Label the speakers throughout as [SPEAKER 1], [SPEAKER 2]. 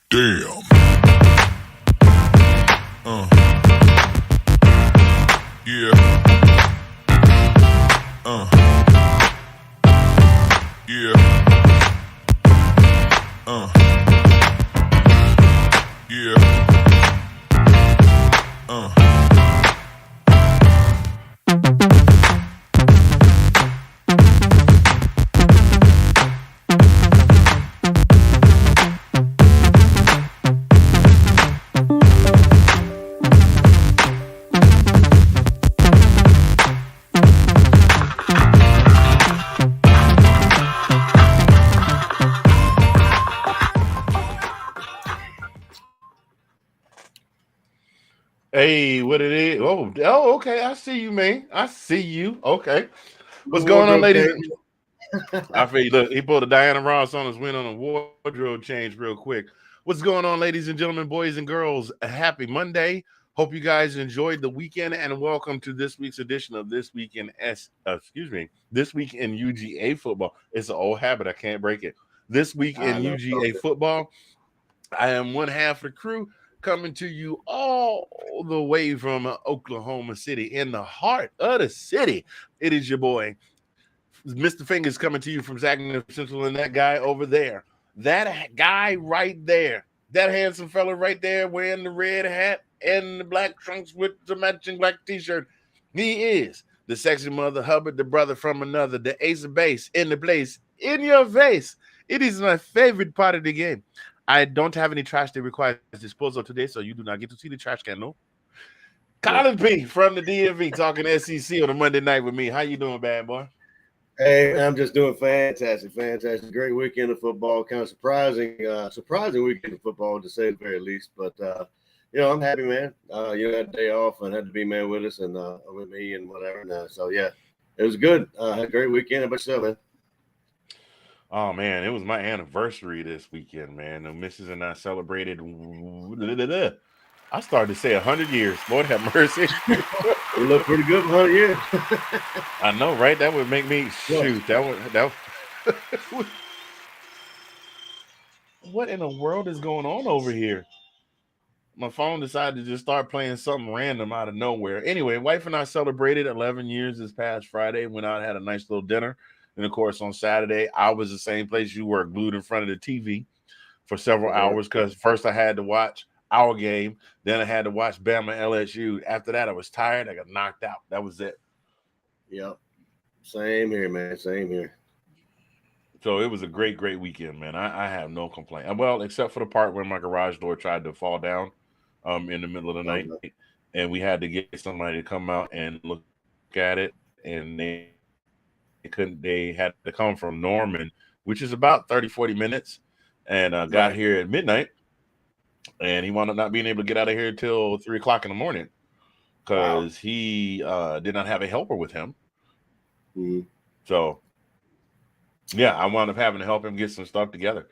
[SPEAKER 1] Damn. Yeah. Yeah. Yeah.
[SPEAKER 2] Hey, what it is? Oh, okay. I see you, man. I see you. Okay.
[SPEAKER 3] My
[SPEAKER 2] What's going on,
[SPEAKER 3] wardrobe
[SPEAKER 2] ladies?
[SPEAKER 3] change.
[SPEAKER 2] I feel you. Look, he pulled a Diana Ross on us, went on a wardrobe change real quick. What's going on, ladies and gentlemen, boys and girls? A happy Monday. Hope you guys enjoyed the weekend and welcome to this week's edition of This Week in UGA Football. It's an old habit. I can't break it. This week
[SPEAKER 3] I
[SPEAKER 2] in
[SPEAKER 3] know.
[SPEAKER 2] UGA Football. I am one half of the crew coming to you all the way from Oklahoma City, in the heart of the city. It is your boy, Mr. Fingers, coming to you from Saginaw Central, and that guy over there, that guy right there, that handsome fella right there wearing the red hat and the black trunks with the matching black t-shirt. He is the sexy mother Hubbard, the brother from another, the ace of base in the place, in your face. It is my favorite part of the game. I don't have any trash that requires disposal today, so you do not get to see the trash can. No.
[SPEAKER 3] Yeah.
[SPEAKER 2] Colin P from the DMV talking SEC on a Monday night with me. How you doing, bad boy?
[SPEAKER 3] Hey, I'm just doing fantastic. Great weekend of football. Kind of surprising weekend of football to say the very least. But I'm happy, man. That day off and had to be man with us and with me and whatever. And, so yeah, it was good. Had a great weekend. How about yourself, man?
[SPEAKER 2] Oh man, it was my anniversary this weekend, man. The missus and I celebrated. I started to say 100 years. Lord have mercy.
[SPEAKER 3] You look pretty good for 100 years.
[SPEAKER 2] I know, right? That would make me shoot. What in the world is going on over here? My phone decided to just start playing something random out of nowhere. Anyway, wife and I celebrated 11 years this past Friday. Went out, had a nice little dinner. And of course, on Saturday, I was the same place you were, glued in front of the TV for several hours because first I had to watch our game, then I had to watch Bama LSU. After that, I was tired. I got knocked out. That was it.
[SPEAKER 3] Yep. Same here, man. Same here.
[SPEAKER 2] So it was a great, great weekend, man. I have no complaint. Well, except for the part where my garage door tried to fall down in the middle of the night,
[SPEAKER 3] Okay.
[SPEAKER 2] and we had to get somebody to come out and look at it, and they had to come from Norman, which is about 30, 40 minutes, and got here at
[SPEAKER 3] Right.
[SPEAKER 2] midnight, and he wound up not being able to get out of here till 3 o'clock in the morning
[SPEAKER 3] Wow.
[SPEAKER 2] because he did not have a helper with him.
[SPEAKER 3] Mm-hmm.
[SPEAKER 2] So yeah, I wound up having to help him get some stuff together.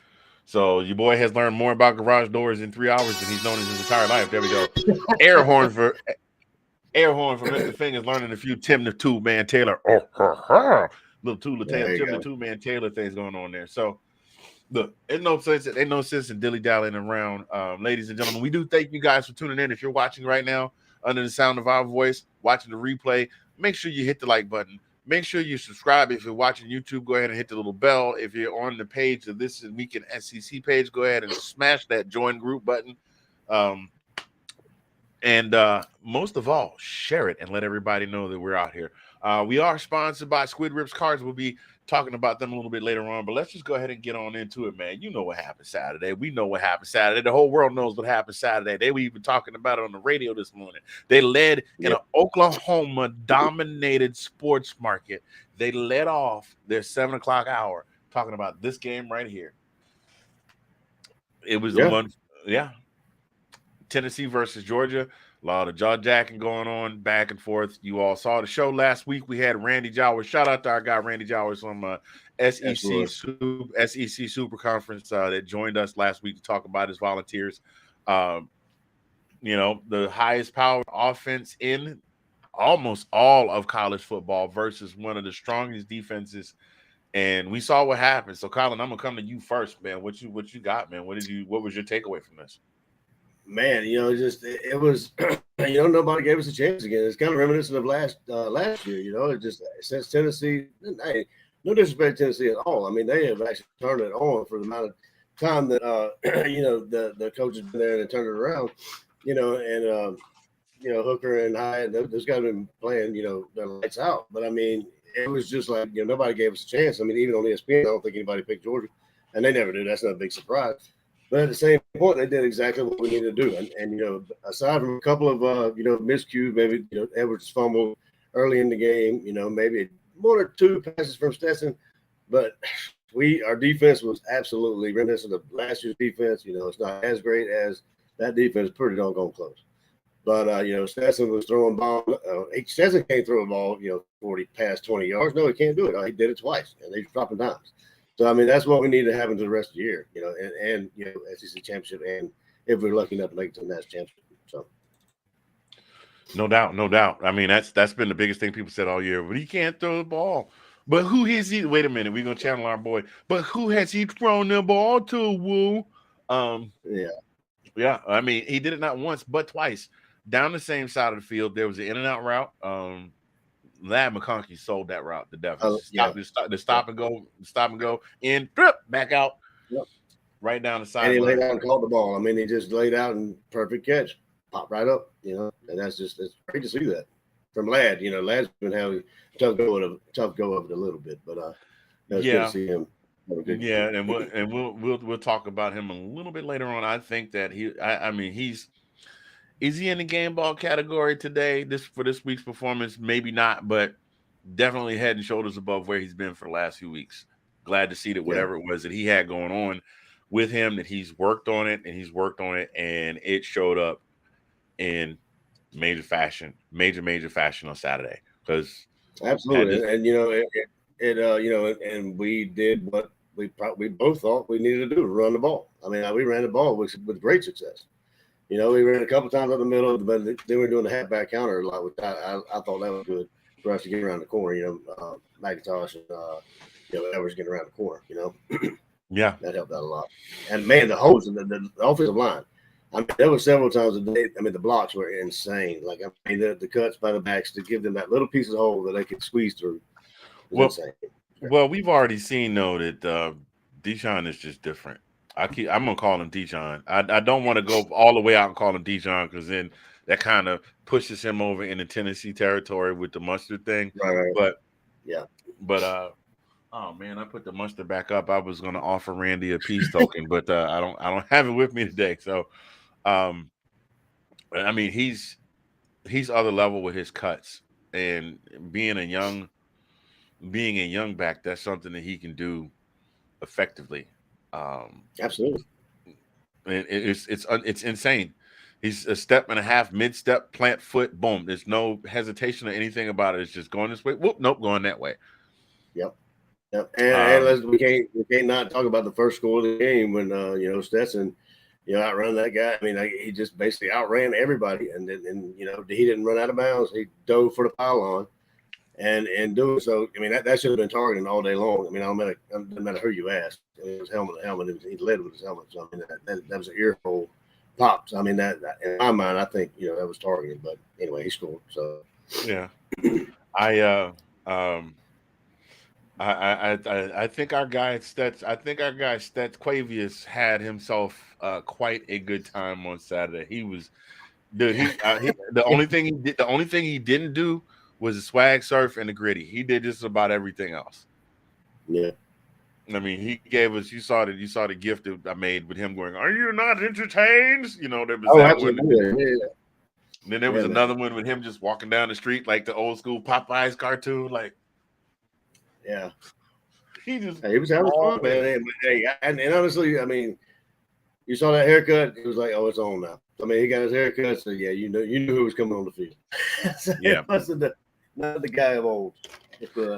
[SPEAKER 2] So your boy has learned more about garage doors in 3 hours than he's known in his entire life. There we go. Air horn for Mr. Fingers learning a few Tim the Two Man Taylor. Little
[SPEAKER 3] There you
[SPEAKER 2] Tim the
[SPEAKER 3] go.
[SPEAKER 2] Two Man Taylor things going on there. So look, ain't no sense in dilly dallying around, ladies and gentlemen. We do thank you guys for tuning in. If you're watching right now under the sound of our voice, watching the replay, make sure you hit the like button. Make sure you subscribe. If you're watching YouTube, go ahead and hit the little bell. If you're on the page of This Week in SEC page, go ahead and smash that join group button. Um, and most of all, share it and let everybody know that we're out here. We are sponsored by Squid Rips Cards. We'll be talking about them a little bit later on, but let's just go ahead and get on into it, man. You know what happened Saturday. We know what happened Saturday. The whole world knows what happened Saturday. They were even talking about it on the radio this morning. They led in
[SPEAKER 3] Yep.
[SPEAKER 2] an Oklahoma dominated sports market. They led off their 7 o'clock hour talking about this game right here. It was the
[SPEAKER 3] Yeah.
[SPEAKER 2] one, yeah. Tennessee versus Georgia. A lot of jaw jacking going on back and forth. You all saw the show last week. We had Randy Jowers. Shout out to our guy Randy Jowers from
[SPEAKER 3] Absolutely.
[SPEAKER 2] SEC Super Conference that joined us last week to talk about his volunteers. Um, the highest power offense in almost all of college football versus one of the strongest defenses and we saw what happened. So, Colin, I'm gonna come to you first, man. What you got, man? What was your takeaway from this?
[SPEAKER 3] Man, it was nobody gave us a chance again. It's kind of reminiscent of last year. It just since Tennessee, hey, no disrespect to Tennessee at all. I mean, they have actually turned it on for the amount of time that the coach has been there and they turned it around. Hooker and Hyatt, those guys have been playing their lights out. But I mean, it was just like nobody gave us a chance. I mean, even on ESPN, I don't think anybody picked Georgia, and they never do. That's not a big surprise. But at the same point, they did exactly what we needed to do. And aside from a couple of miscues, maybe Edwards fumbled early in the game, maybe one or two passes from Stetson, but our defense was absolutely reminiscent of last year's defense. It's not as great as that defense, pretty doggone close. But Stetson was throwing bombs. Stetson can't throw a ball 40 past 20 yards. No, he can't do it. He did it twice, and he's dropping dimes. So I mean, that's what we need to happen to the rest of the year, and SEC championship, and if we're lucky enough to make it to the national championship. So,
[SPEAKER 2] no doubt. I mean, that's been the biggest thing people said all year. But he can't throw the ball. But who has he? Wait a minute, we're gonna channel our boy. But who has he thrown the ball to? Woo. Yeah. I mean, he did it not once but twice down the same side of the field. There was an in and out route. Ladd McConkey sold that route to death. Stop and go in, back out, right down the side.
[SPEAKER 3] And he laid out and caught the ball. I mean, he just laid out and perfect catch, pop right up, and it's great to see that from Ladd. Ladd's been having tough go of it a little bit, but good to see him.
[SPEAKER 2] Yeah, and we'll talk about him a little bit later on. I think that is he in the game ball category today? For this week's performance, maybe not, but definitely head and shoulders above where he's been for the last few weeks. Glad to see that whatever it was that he had going on with him, that he's worked on it, and it showed up in major fashion on Saturday. Because
[SPEAKER 3] absolutely, and we did what we both thought we needed to do: run the ball. I mean, we ran the ball with great success. We ran a couple times up the middle, but then we were doing the halfback counter a lot, which I thought that was good for us to get around the corner. McIntosh and Edwards getting around the corner.
[SPEAKER 2] Yeah,
[SPEAKER 3] that helped out a lot. And man, the holes in the offensive line. I mean, there were several times a day. I mean, the blocks were insane. Like the cuts by the backs to give them that little piece of hole that they could squeeze through. Insane.
[SPEAKER 2] Well, we've already seen though that Deshaun is just different. I'm gonna call him Dijon. I don't want to go all the way out and call him Dijon because then that kind of pushes him over into Tennessee territory with the mustard thing.
[SPEAKER 3] Right.
[SPEAKER 2] Oh man, I put the mustard back up. I was gonna offer Randy a peace token, but I don't have it with me today. So, I mean, he's other level with his cuts, and being a young back, that's something that he can do effectively.
[SPEAKER 3] Absolutely.
[SPEAKER 2] And it's insane. He's a step and a half, mid-step, plant foot, boom. There's no hesitation or anything about it. It's just going this way. Whoop, nope, going that way.
[SPEAKER 3] Yep. And we can't not talk about the first score of the game when Stetson, outrun that guy. I mean, he just basically outran everybody, and he didn't run out of bounds. He dove for the pylon. And doing so, I mean, that should have been targeting all day long. I mean, no matter who you ask. It was helmet to helmet. He led with his helmet. So, I mean, that was an ear hole pops. I mean, that in my mind, I think, that was targeted. But anyway, he scored. So,
[SPEAKER 2] yeah. I think our guy Stats Quavius had himself quite a good time on Saturday. He was, dude. The only thing he didn't do was the swag surf and the gritty. He did just about everything else.
[SPEAKER 3] Yeah.
[SPEAKER 2] I mean, he gave us. You saw the gift that I made with him going, "Are you not entertained?" There was that one.
[SPEAKER 3] Yeah.
[SPEAKER 2] Then there was another one with him just walking down the street like the old school Popeyes cartoon. Like,
[SPEAKER 3] yeah,
[SPEAKER 2] he was
[SPEAKER 3] having fun, man. And honestly, I mean, you saw that haircut. It was like, oh, it's on now. I mean, he got his haircut, so yeah, you knew who was coming on the field. So
[SPEAKER 2] yeah,
[SPEAKER 3] not the guy of old.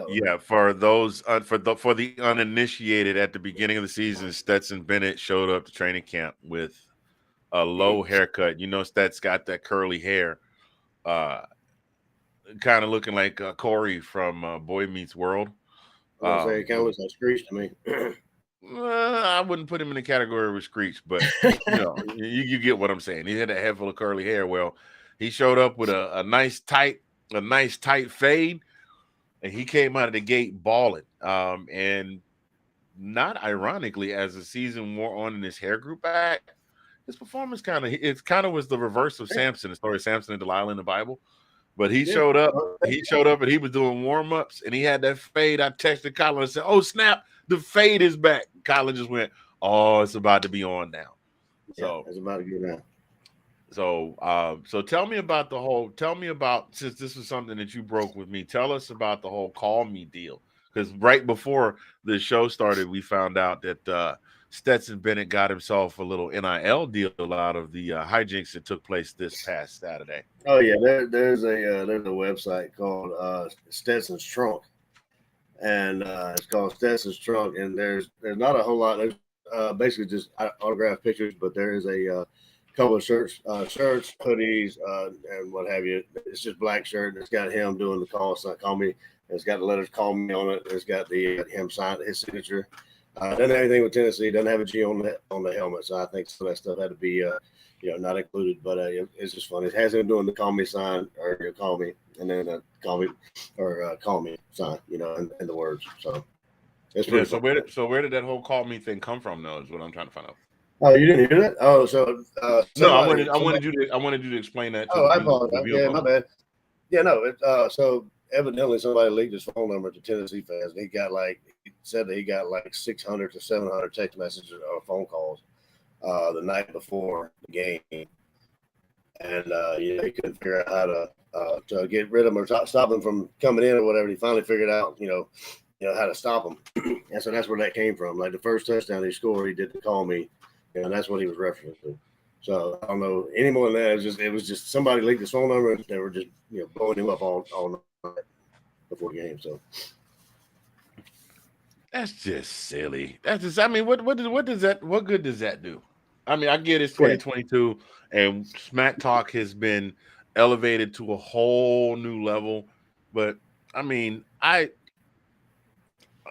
[SPEAKER 2] Yeah, for those for the uninitiated, at the beginning of the season, Stetson Bennett showed up to training camp with a low haircut. Stet's got that curly hair, kind of looking like Corey from Boy Meets World.
[SPEAKER 3] I say it kind of looks like Screech to me.
[SPEAKER 2] I wouldn't put him in the category with Screech, but you get what I'm saying. He had a head full of curly hair. Well, he showed up with a nice tight fade, and he came out of the gate balling. And not ironically, as the season wore on and his hair grew back, his performance kind of was the reverse of Samson, the story of Samson and Delilah in the Bible. But he showed up and he was doing warm-ups and he had that fade. I texted Colin and said, "Oh, snap, the fade is back." Colin just went, "Oh, it's about to be on now." So
[SPEAKER 3] it's about to get down.
[SPEAKER 2] So tell me about since this was something that you broke with me, tell us about the whole call me deal. Because right before the show started, we found out that Stetson Bennett got himself a little NIL deal out of the hijinks that took place this past Saturday.
[SPEAKER 3] Oh yeah, there's a website called Stetson's Trunk, and it's called Stetson's Trunk, and there's not a whole lot. There's basically just autographed pictures, but there is a couple of shirts, hoodies, and what have you. It's just black shirt. It's got him doing the call me. It's got the letters "call me" on it. It's got the him signed his signature. Doesn't have anything with Tennessee. Doesn't have a G on the helmet. So I think some of that stuff had to be not included. But it's just funny. It has him doing the "call me" sign or "call me," and then "call me" or "call me" sign. And the words. So it's pretty.
[SPEAKER 2] Yeah, so where did that whole "call me" thing come from? Though is what I'm trying to find out.
[SPEAKER 3] Oh, you didn't hear that? Oh, so
[SPEAKER 2] no, I wanted you to explain that.
[SPEAKER 3] I apologize. Yeah, my bad. Yeah, no. So evidently somebody leaked his phone number to Tennessee fans, and he said that he got like 600 to 700 text messages or phone calls the night before the game, and he couldn't figure out how to get rid of them or stop them from coming in or whatever. He finally figured out, how to stop them, and so that's where that came from. Like the first touchdown he scored, he did the "call me," and that's what he was referencing to. So I don't know any more than that. It was just somebody leaked his phone number, and they were just blowing him up all night before the game. So
[SPEAKER 2] that's just silly. That's just, I mean, what good does that do? I mean, I get it's 2022 and smack talk has been elevated to a whole new level, but I mean,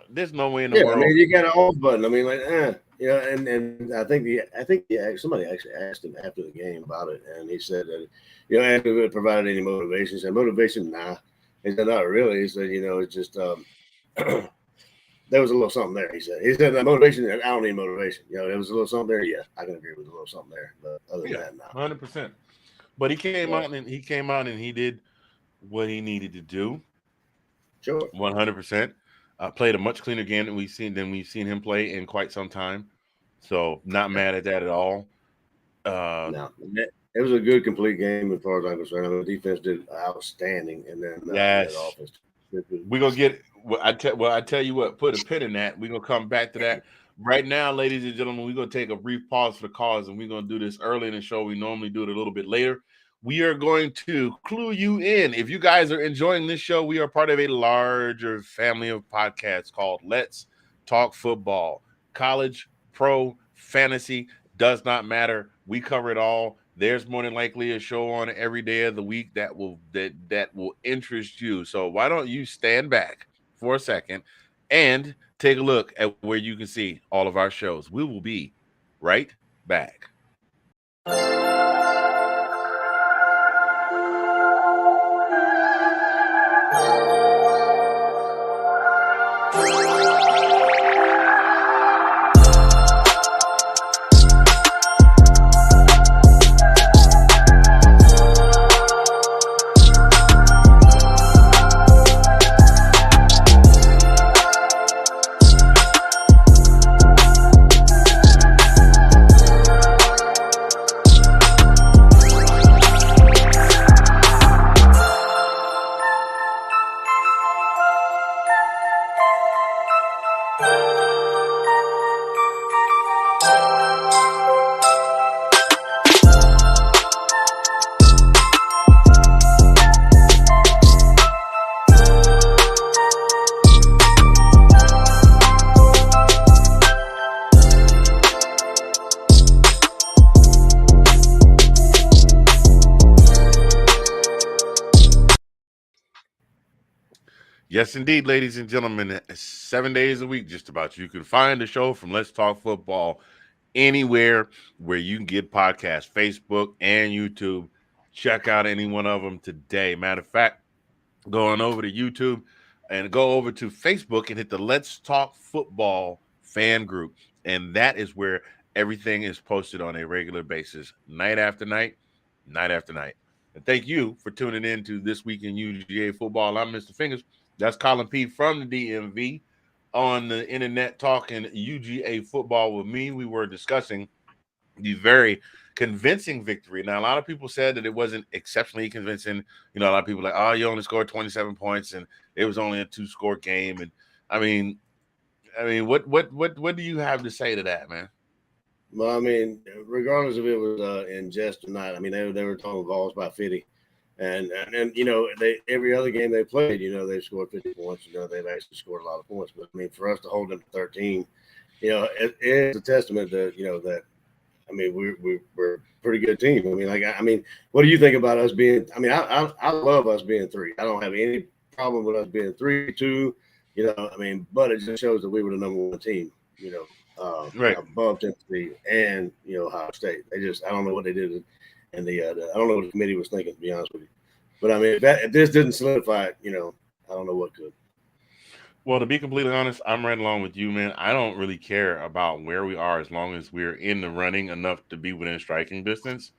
[SPEAKER 2] there's no way in the world.
[SPEAKER 3] I mean, you got an off button. I mean, and I think somebody actually asked him after the game about it, and he said that asked if it provided any motivation. He said motivation, nah. He said not really. He said it's just there was a little something there. He said that motivation. I don't need motivation. There was a little something there. Yeah, I can agree with a little something there. But other than that, no.
[SPEAKER 2] 100%. But he came out and he did what he needed to do.
[SPEAKER 3] Sure,
[SPEAKER 2] 100%. Played a much cleaner game than we've seen him play in quite some time. So not mad at that at all.
[SPEAKER 3] No, it was a good complete game as far as I'm concerned. I mean, the defense did outstanding, and then
[SPEAKER 2] yes,
[SPEAKER 3] the offense.
[SPEAKER 2] We're gonna get. I tell you what. Put a pin in that. We're gonna come back to that right now, ladies and gentlemen. We're gonna take a brief pause for the cause, and we're gonna do this early in the show. We normally do it a little bit later. We are going to clue you in. If you guys are enjoying this show, we are part of a larger family of podcasts called Let's Talk Football. College, pro, fantasy, does not matter. We cover it all. There's more than likely a show on every day of the week that will interest you. So why don't you stand back for a second and take a look at where you can see all of our shows. We will be right back. Yes, indeed, ladies and gentlemen. 7 days a week, just about. You can find the show from Let's Talk Football anywhere where you can get podcasts, Facebook and YouTube. Check out any one of them today. Matter of fact, go on over to YouTube and go over to Facebook and hit the Let's Talk Football fan group. And that is where everything is posted on a regular basis, night after night, night after night. And thank you for tuning in to This Week in UGA Football. I'm Mr. Fingers. That's Colin P. from the DMV on the internet talking UGA football with me. We were discussing the very convincing victory. Now, a lot of people said that it wasn't exceptionally convincing. You know, a lot of people like, oh, you only scored 27 points and it was only a 2-score game. And I mean, what do you have to say to that, man?
[SPEAKER 3] Well, I mean, regardless if it was in jest or not, I mean, they were throwing balls by 50. And you know, every other game they played, you know, they scored 50 points. You know, they've actually scored a lot of points. But I mean, for us to hold them to 13, you know, it's a testament to, you know, that, I mean, we're a pretty good team. I mean, what do you think about us being? I mean, I love us being 3. I don't have any problem with us being 3-2. You know, I mean, but it just shows that we were the number 1 team. You know,
[SPEAKER 2] Right.
[SPEAKER 3] above Tennessee and, you know, Ohio State. I don't know what they did, and I don't know what the committee was thinking, to be honest with you. But I mean, if this didn't solidify it, you know, I don't know what could.
[SPEAKER 2] Well, to be completely honest, I'm right along with you, man. I don't really care about where we are as long as we're in the running enough to be within striking distance.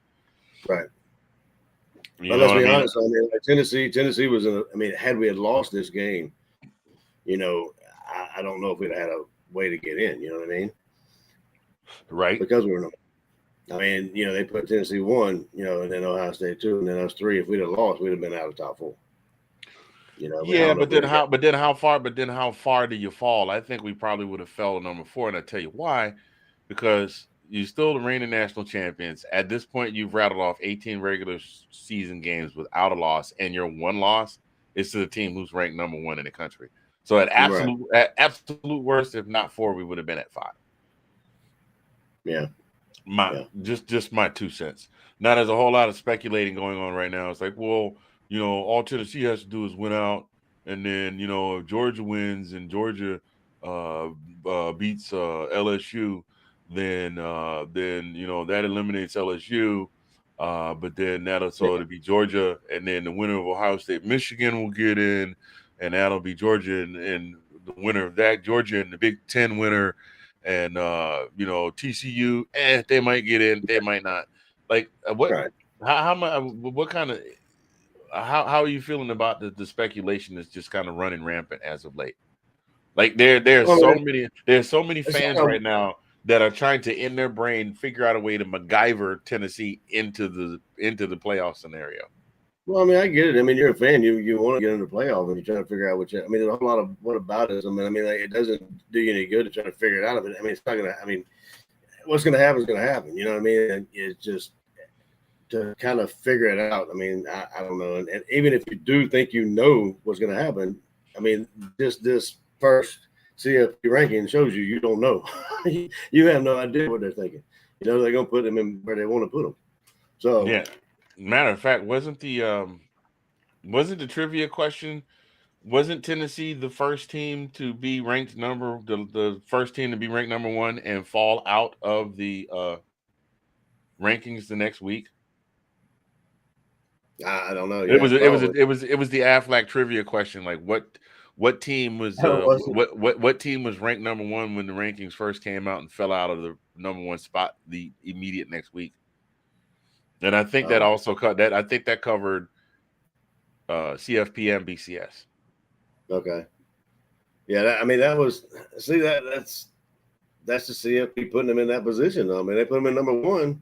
[SPEAKER 3] Right.
[SPEAKER 2] You
[SPEAKER 3] But
[SPEAKER 2] know
[SPEAKER 3] let's
[SPEAKER 2] what
[SPEAKER 3] be
[SPEAKER 2] I mean?
[SPEAKER 3] honest. I mean, like Tennessee was in. I mean, had we had lost this game, you know, I don't know if we'd have had a way to get in. You know what I mean?
[SPEAKER 2] Right.
[SPEAKER 3] Because we were. I mean, you know, they put Tennessee 1, you know, and then Ohio State 2, and then us 3. If we'd have lost, we'd have been out of top 4. You know,
[SPEAKER 2] Yeah, but then how far do you fall? I think we probably would have fell to number 4, and I tell you why. Because you're still the reigning national champions. At this point, you've rattled off 18 regular season games without a loss, and your one loss is to the team who's ranked number 1 in the country. So at absolute worst, if not 4, we would have been at 5.
[SPEAKER 3] Yeah.
[SPEAKER 2] Just my 2 cents. Now there's a whole lot of speculating going on right now. It's like, well, you know, all Tennessee has to do is win out, and then, you know, if Georgia wins and Georgia beats LSU, then you know, that eliminates LSU. But then it'll be Georgia, and then the winner of Ohio State Michigan will get in, and that'll be Georgia, and the winner of that, Georgia, and the Big Ten winner. And you know, TCU, they might get in, they might not. Like what?
[SPEAKER 3] Right.
[SPEAKER 2] What kind of? How are you feeling about the speculation that's just kind of running rampant as of late? Like there's so many fans right now that are trying to, in their brain, figure out a way to MacGyver Tennessee into the playoff scenario.
[SPEAKER 3] Well, I mean, I get it. I mean, you're a fan. You want to get into the playoff, and you're trying to figure out I mean, there's a whole lot of what about it. I mean, like, it doesn't do you any good to try to figure it out. But I mean, it's not gonna. I mean, what's gonna happen is gonna happen. You know what I mean? And it's just to kind of figure it out. I mean, I don't know. And even if you do think you know what's gonna happen, I mean, this first CFP ranking shows you don't know. You have no idea what they're thinking. You know, they're gonna put them in where they want to put them. So
[SPEAKER 2] yeah. Matter of fact, wasn't the trivia question? Wasn't Tennessee the first team to be ranked the first team to be ranked number 1 and fall out of the rankings the next week?
[SPEAKER 3] I don't know.
[SPEAKER 2] It was the Aflac trivia question. Like what team was what team was ranked number 1 when the rankings first came out and fell out of the number 1 spot the immediate next week? And I think that also covered CFP and BCS.
[SPEAKER 3] Okay. Yeah, I mean, that's the CFP putting them in that position. I mean, they put them in number 1.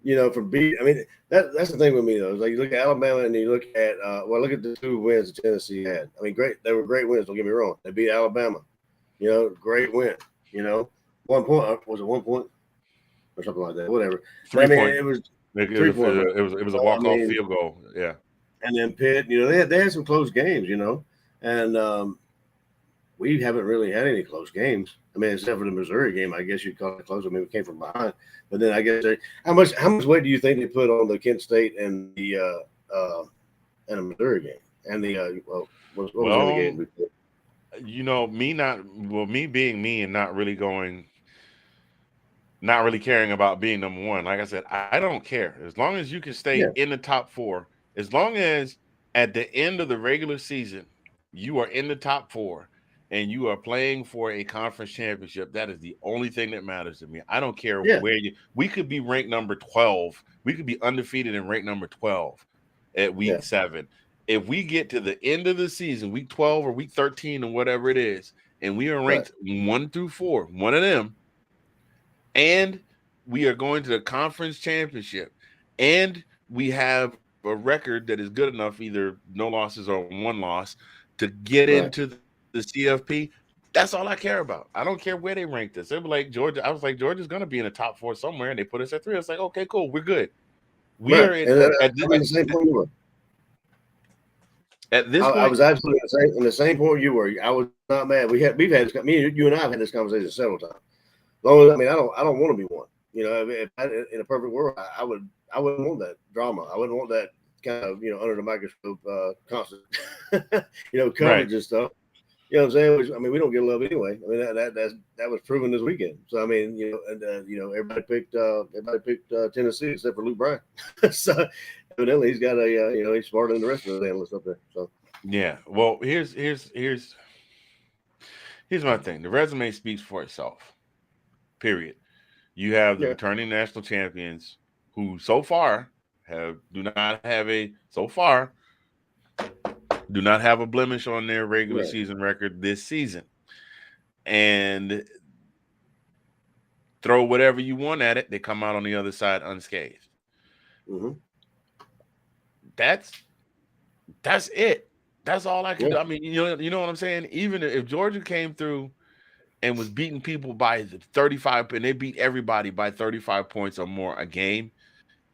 [SPEAKER 3] You know, I mean, that's the thing with me though. It's like you look at Alabama and you look at look at the 2 wins that Tennessee had. I mean, great. They were great wins. Don't get me wrong. They beat Alabama. You know, great win. You know, 1 point. Was it 1 point or something like that? Whatever.
[SPEAKER 2] 3
[SPEAKER 3] points.
[SPEAKER 2] It was a walk-off field goal. Yeah.
[SPEAKER 3] And then Pitt, you know, they had some close games, you know, and we haven't really had any close games. I mean, except for the Missouri game, I guess you'd call it close. I mean, we came from behind, but then I guess how much weight do you think they put on the Kent State and the Missouri game? and the what was the other
[SPEAKER 2] Well,
[SPEAKER 3] game?
[SPEAKER 2] me being me and not really caring about being number one. Like I said, I don't care as long as you can stay
[SPEAKER 3] Yeah,
[SPEAKER 2] in the top four. As long as at the end of the regular season you are in the top four and you are playing for a conference championship, that is the only thing that matters to me. I don't care
[SPEAKER 3] yeah,
[SPEAKER 2] where you. We could be ranked number 12. We could be undefeated and ranked number 12 at
[SPEAKER 3] yeah.
[SPEAKER 2] week 7. If we get to the end of the season, week 12 or week 13 or whatever it is, and we are
[SPEAKER 3] Right,
[SPEAKER 2] ranked 1 through 4, one of them, and we are going to the conference championship, and we have a record that is good enough, either no losses or one loss, to get
[SPEAKER 3] right.
[SPEAKER 2] into the CFP. That's all I care about. I don't care where they ranked us. They were like Georgia. I was like, Georgia's going to be in the top 4 somewhere, and they put us at 3. I was like, okay, cool, we're good. We
[SPEAKER 3] Right.
[SPEAKER 2] are
[SPEAKER 3] And
[SPEAKER 2] at
[SPEAKER 3] I'm in the same point you were.
[SPEAKER 2] this
[SPEAKER 3] I
[SPEAKER 2] point.
[SPEAKER 3] was absolutely in the same point you were. I was not mad. We've had this. You and I have had this conversation several times. Long as, I don't want to be one. You know, in a perfect world, I wouldn't want that drama. I wouldn't want that kind of under the microscope constant coverage
[SPEAKER 2] Right.
[SPEAKER 3] and stuff. You know what I'm saying? Which, I mean, we don't get love anyway. I mean, that was proven this weekend. So I mean, everybody picked Tennessee except for Luke Bryan. So evidently he's got he's smarter than the rest of the analysts up there. So
[SPEAKER 2] Yeah. Well, here's my thing. The resume speaks for itself. Period. You have the returning national champions who so far do not have a blemish on their regular season record this season. And throw whatever you want at it, they come out on the other side unscathed.
[SPEAKER 3] Mm-hmm.
[SPEAKER 2] That's it. That's all I can do. I mean, you know what I'm saying? Even if Georgia came through and was beating people by 35, and they beat everybody by 35 points or more a game,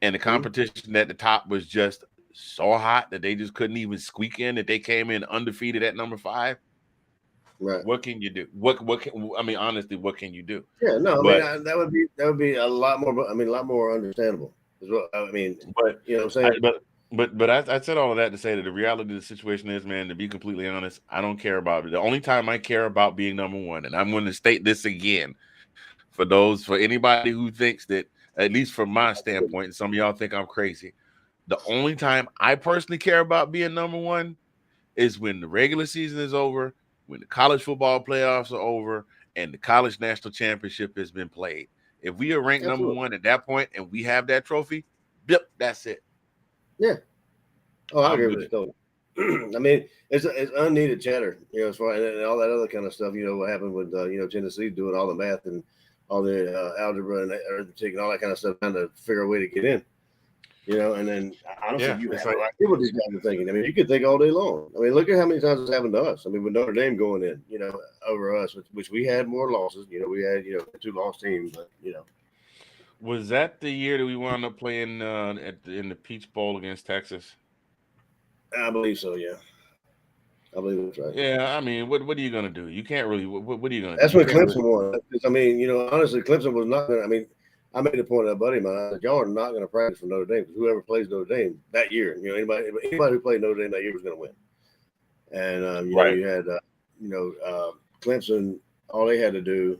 [SPEAKER 2] and the competition at the top was just so hot that they just couldn't even squeak in, that they came in undefeated at number 5.
[SPEAKER 3] Right.
[SPEAKER 2] What can you do? Honestly, what can you do?
[SPEAKER 3] Yeah, no, that would be a lot more. I mean, a lot more understandable. Is what I mean.
[SPEAKER 2] But
[SPEAKER 3] you know what I'm saying?
[SPEAKER 2] But I said all of that to say that the reality of the situation is, man, to be completely honest, I don't care about it. The only time I care about being number 1, and I'm going to state this again for anybody who thinks that, at least from my standpoint, and some of y'all think I'm crazy, the only time I personally care about being number 1 is when the regular season is over, when the college football playoffs are over, and the college national championship has been played. If we are ranked number 1 at that point and we have that trophy, that's it.
[SPEAKER 3] Yeah. Oh, I agree with you. I mean, it's unneeded chatter, as far and all that other kind of stuff. What happened with Tennessee doing all the math and all the algebra and arithmetic and all that kind of stuff, trying to figure a way to get in. And then honestly, you have no idea what these guys are thinking. I mean, you could think all day long. I mean, look at how many times it's happened to us. I mean, with Notre Dame going in, over us, which we had more losses. We had, 2-loss teams, but
[SPEAKER 2] Was that the year that we wound up playing in the Peach Bowl against Texas?
[SPEAKER 3] I believe so. Yeah, I believe that's right.
[SPEAKER 2] Yeah, I mean, what are you gonna do? You can't really. What are you gonna?
[SPEAKER 3] That's
[SPEAKER 2] do?
[SPEAKER 3] when Clemson won. I mean, honestly, Clemson was not going to. I mean, I made a point to a buddy of mine. I said, y'all are not going to practice for Notre Dame because whoever plays Notre Dame that year, anybody who played Notre Dame that year was going to win. And you had, Clemson. All they had to do.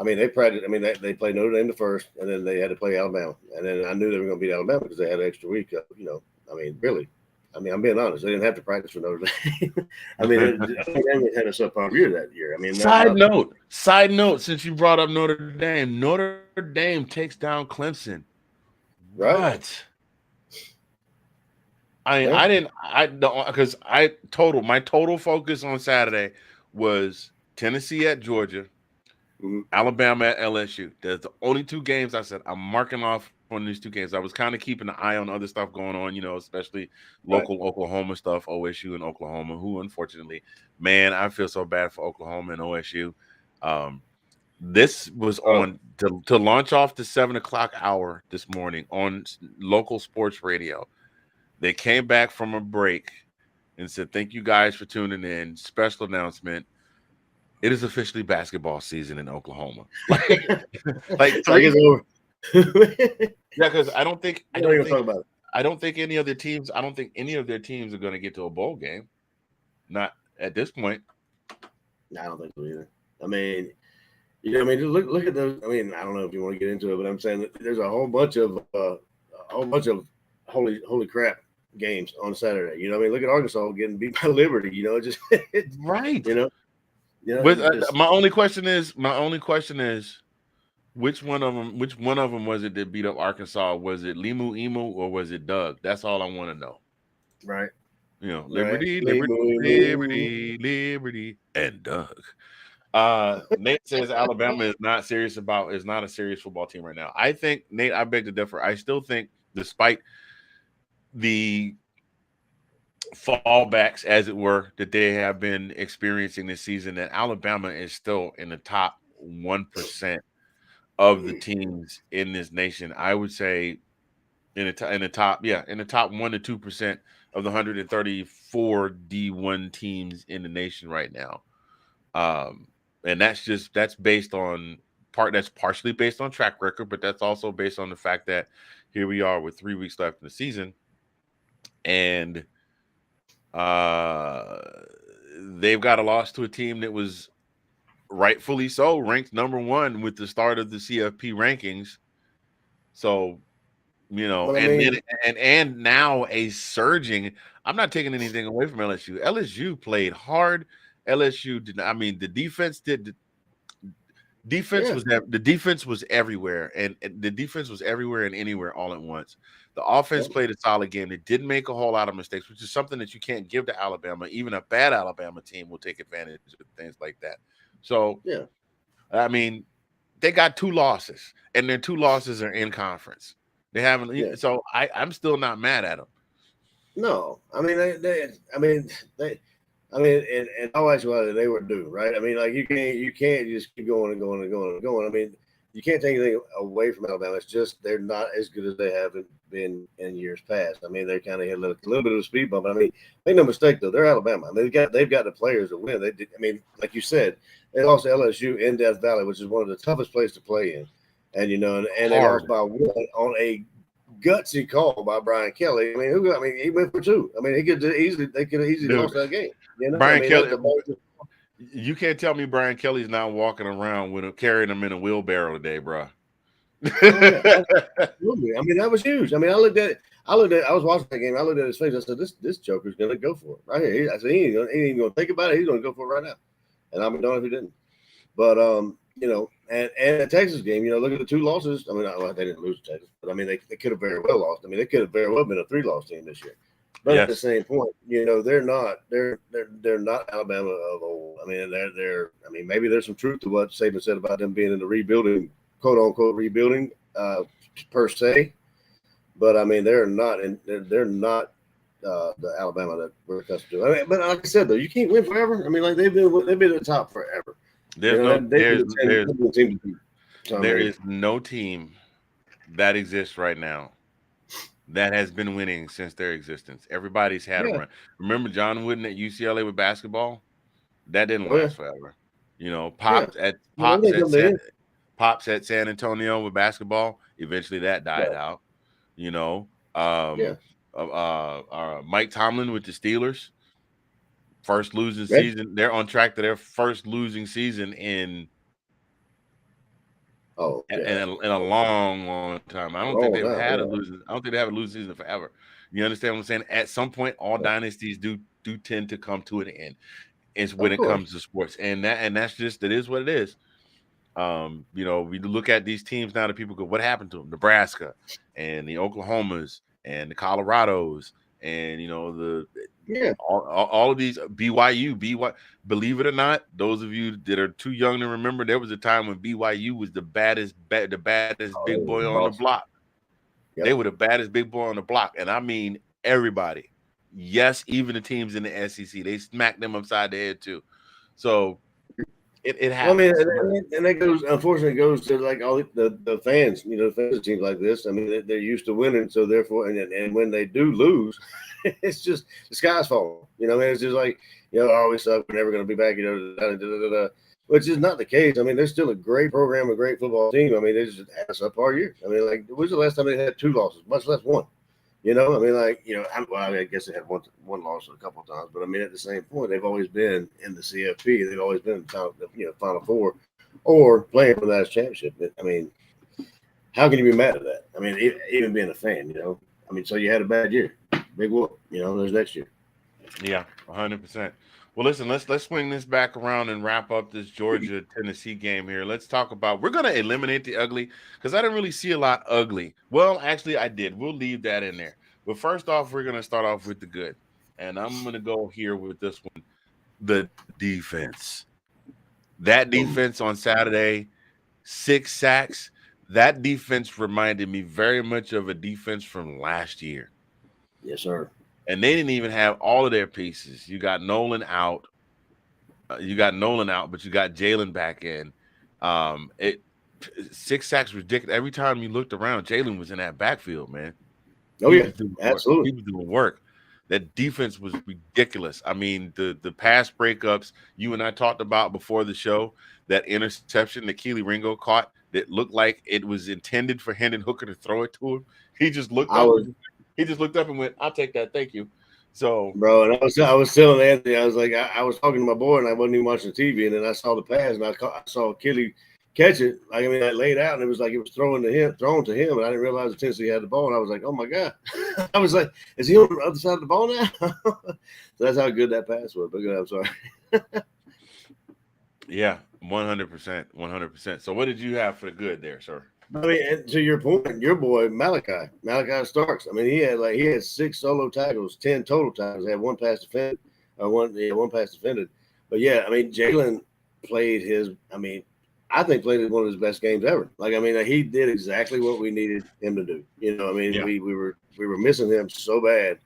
[SPEAKER 3] I mean, they practiced. I mean, they played Notre Dame the first, and then they had to play Alabama. And then I knew they were going to beat Alabama because they had an extra week. I mean, really. I mean, I'm being honest. They didn't have to practice for Notre Dame. I mean, they had a subpar year that year. I mean,
[SPEAKER 2] side note. Since you brought up Notre Dame takes down Clemson.
[SPEAKER 3] Right.
[SPEAKER 2] What? Because my total focus on Saturday was Tennessee at Georgia, Alabama at LSU. There's the only 2 games I said I'm marking off on these 2 games. I was kind of keeping an eye on other stuff going on, especially local Oklahoma stuff, OSU and Oklahoma, who unfortunately, man, I feel so bad for Oklahoma and OSU. This was on to launch off the 7:00 hour this morning on local sports radio. They came back from a break and said, "Thank you guys for tuning in. Special announcement. It is officially basketball season in Oklahoma." Like
[SPEAKER 3] it's over.
[SPEAKER 2] Yeah, because I don't think I don't think any of their teams. I don't think any of their teams are going to get to a bowl game. Not at this point.
[SPEAKER 3] No, I don't think so either. I mean, I mean, look at those. I mean, I don't know if you want to get into it, but I'm saying that there's a whole bunch of holy crap games on Saturday. I mean, look at Arkansas getting beat by Liberty. Just
[SPEAKER 2] Right.
[SPEAKER 3] But
[SPEAKER 2] my only question is, which one of them was it that beat up Arkansas? Was it Limu Emu or was it Doug? That's all I want to know.
[SPEAKER 3] Right.
[SPEAKER 2] Liberty,
[SPEAKER 3] Right.
[SPEAKER 2] Liberty, and Doug. Nate says Alabama is not a serious football team right now. I think, Nate, I beg to differ. I still think, despite the fallbacks, as it were, that they have been experiencing this season, that Alabama is still in the top 1% of the teams in this nation. I would say in the top 1 to 2% of the 134 D1 teams in the nation right now. And that's based on that's partially based on track record, but that's also based on the fact that here we are with 3 weeks left in the season, and they've got a loss to a team that was rightfully so ranked number 1 with the start of the CFP rankings. So, and now a surging. I'm not taking anything away from LSU. LSU played hard. LSU did not. I mean, the defense did. The defense was everywhere, and the defense was everywhere and anywhere all at once. The offense played a solid game. They didn't make a whole lot of mistakes, which is something that you can't give to Alabama. Even a bad Alabama team will take advantage of things like that. So, I mean, they got 2 losses, and their 2 losses are in conference. They haven't. Yeah. So I'm still not mad at them. No, I mean
[SPEAKER 3] in all actuality, they were due, right? I mean, like you can't just keep going and going and going and going. I mean, you can't take anything away from Alabama. It's just they're not as good as they have been in years past. I mean, they kind of hit a little bit of a speed bump. I mean, make no mistake though, they're Alabama. I mean, they've got the players to win. I mean, like you said, they lost to LSU in Death Valley, which is one of the toughest places to play in, and and they lost by 1 on a gutsy call by Brian Kelly. I mean, he went for 2. I mean, they could have easily lost that game.
[SPEAKER 2] Brian Kelly. You can't tell me Brian Kelly's not walking around with carrying him in a wheelbarrow today, bro.
[SPEAKER 3] Absolutely. I mean, that was huge. I mean, I was watching that game. I looked at his face. I said, "This Joker's gonna go for it right here." I said, "He ain't gonna think about it. He's gonna go for it right now." And I'm darned if he didn't. But and the Texas game, look at the 2 losses. I mean, they didn't lose to Texas, but I mean, they could have very well lost. I mean, they could have very well been a 3-loss team this year. But at the same point, they're not Alabama of old. I mean, they're maybe there's some truth to what Saban said about them being in the rebuilding, quote unquote rebuilding, per se. But I mean, they're not the Alabama that we're accustomed to. I mean, but like I said though, you can't win forever. I mean, like they've been at the top forever.
[SPEAKER 2] There is no team that exists right now that has been winning since their existence. Everybody's had a run. Remember John Wooden at UCLA with basketball? That didn't last forever. Pops at San Antonio with basketball. Eventually that died out. Mike Tomlin with the Steelers. First losing season. They're on track to their first losing season in a long time. I don't think they've had a losing. I don't think they have a losing season forever. You understand what I'm saying? At some point, all dynasties do tend to come to an end. It's when it comes to sports, and that's just it is what it is. We look at these teams now that people go, what happened to them? Nebraska and the Oklahomas and the Colorados and all of these BYU. Believe it or not, those of you that are too young to remember, there was a time when BYU was the baddest big boy on the block. Yep. They were the baddest big boy on the block, and I mean everybody. Yes, even the teams in the SEC, they smacked them upside the head too. So it happens.
[SPEAKER 3] I mean, and that unfortunately goes to like all the fans. The fans teams like this. I mean, they're used to winning, so therefore, and when they do lose, it's just the sky's falling. It's just like oh, we suck. We're never going to be back. Which is not the case. I mean, they're still a great program, a great football team. I mean, they just had a subpar year. I mean, like, when was the last time they had 2 losses, much less 1? You know, I mean, like, you know, I guess they had one loss a couple of times, but I mean, at the same point, they've always been in the CFP. They've always been in the Final Four or playing for the national championship. I mean, how can you be mad at that? I mean, even being a fan, you know, I mean, so you had a bad year, big whoop, you know, there's next year.
[SPEAKER 2] Yeah, 100%. Well, listen, let's swing this back around and wrap up this Georgia Tennessee game here. Let's talk about we're gonna eliminate the ugly because I didn't really see a lot ugly. Well, actually, I did. We'll leave that in there. But first off, we're gonna start off with the good, and I'm gonna go here with this one: the defense. That defense on Saturday, 6 sacks. That defense reminded me very much of a defense from last year.
[SPEAKER 3] Yes, sir.
[SPEAKER 2] And they didn't even have all of their pieces. You got Nolan out. But you got Jalen back in. It 6 sacks ridiculous. Every time you looked around, Jalen was in that backfield, man.
[SPEAKER 3] Oh yeah, absolutely.
[SPEAKER 2] He was doing work. That defense was ridiculous. I mean, the pass breakups you and I talked about before the show, that interception that Keely Ringo caught that looked like it was intended for Hendon Hooker to throw it to him. He just looked up. He just looked up and went, "I'll take that, thank you." So,
[SPEAKER 3] bro, and I was telling Anthony, I was like, I was talking to my boy, and I wasn't even watching TV, and then I saw the pass, and I saw Kelly catch it. Like, I mean, I laid out, and it was like it was thrown to him, and I didn't realize Tennessee had the ball, and I was like, oh my god, I was like, is he on the other side of the ball now? So that's how good that pass was. But good, I'm sorry.
[SPEAKER 2] Yeah, 100%, 100%. So, what did you have for the good there, sir?
[SPEAKER 3] I mean, and to your point, your boy Malachi Starks. I mean, he had 6 solo tackles, 10 total tackles. Had one pass defended, one pass defended. But yeah, I mean, Jalen played his. I mean, I think played one of his best games ever. Like, I mean, he did exactly what we needed him to do. You know, I mean,
[SPEAKER 2] Yeah.
[SPEAKER 3] we were missing him so bad,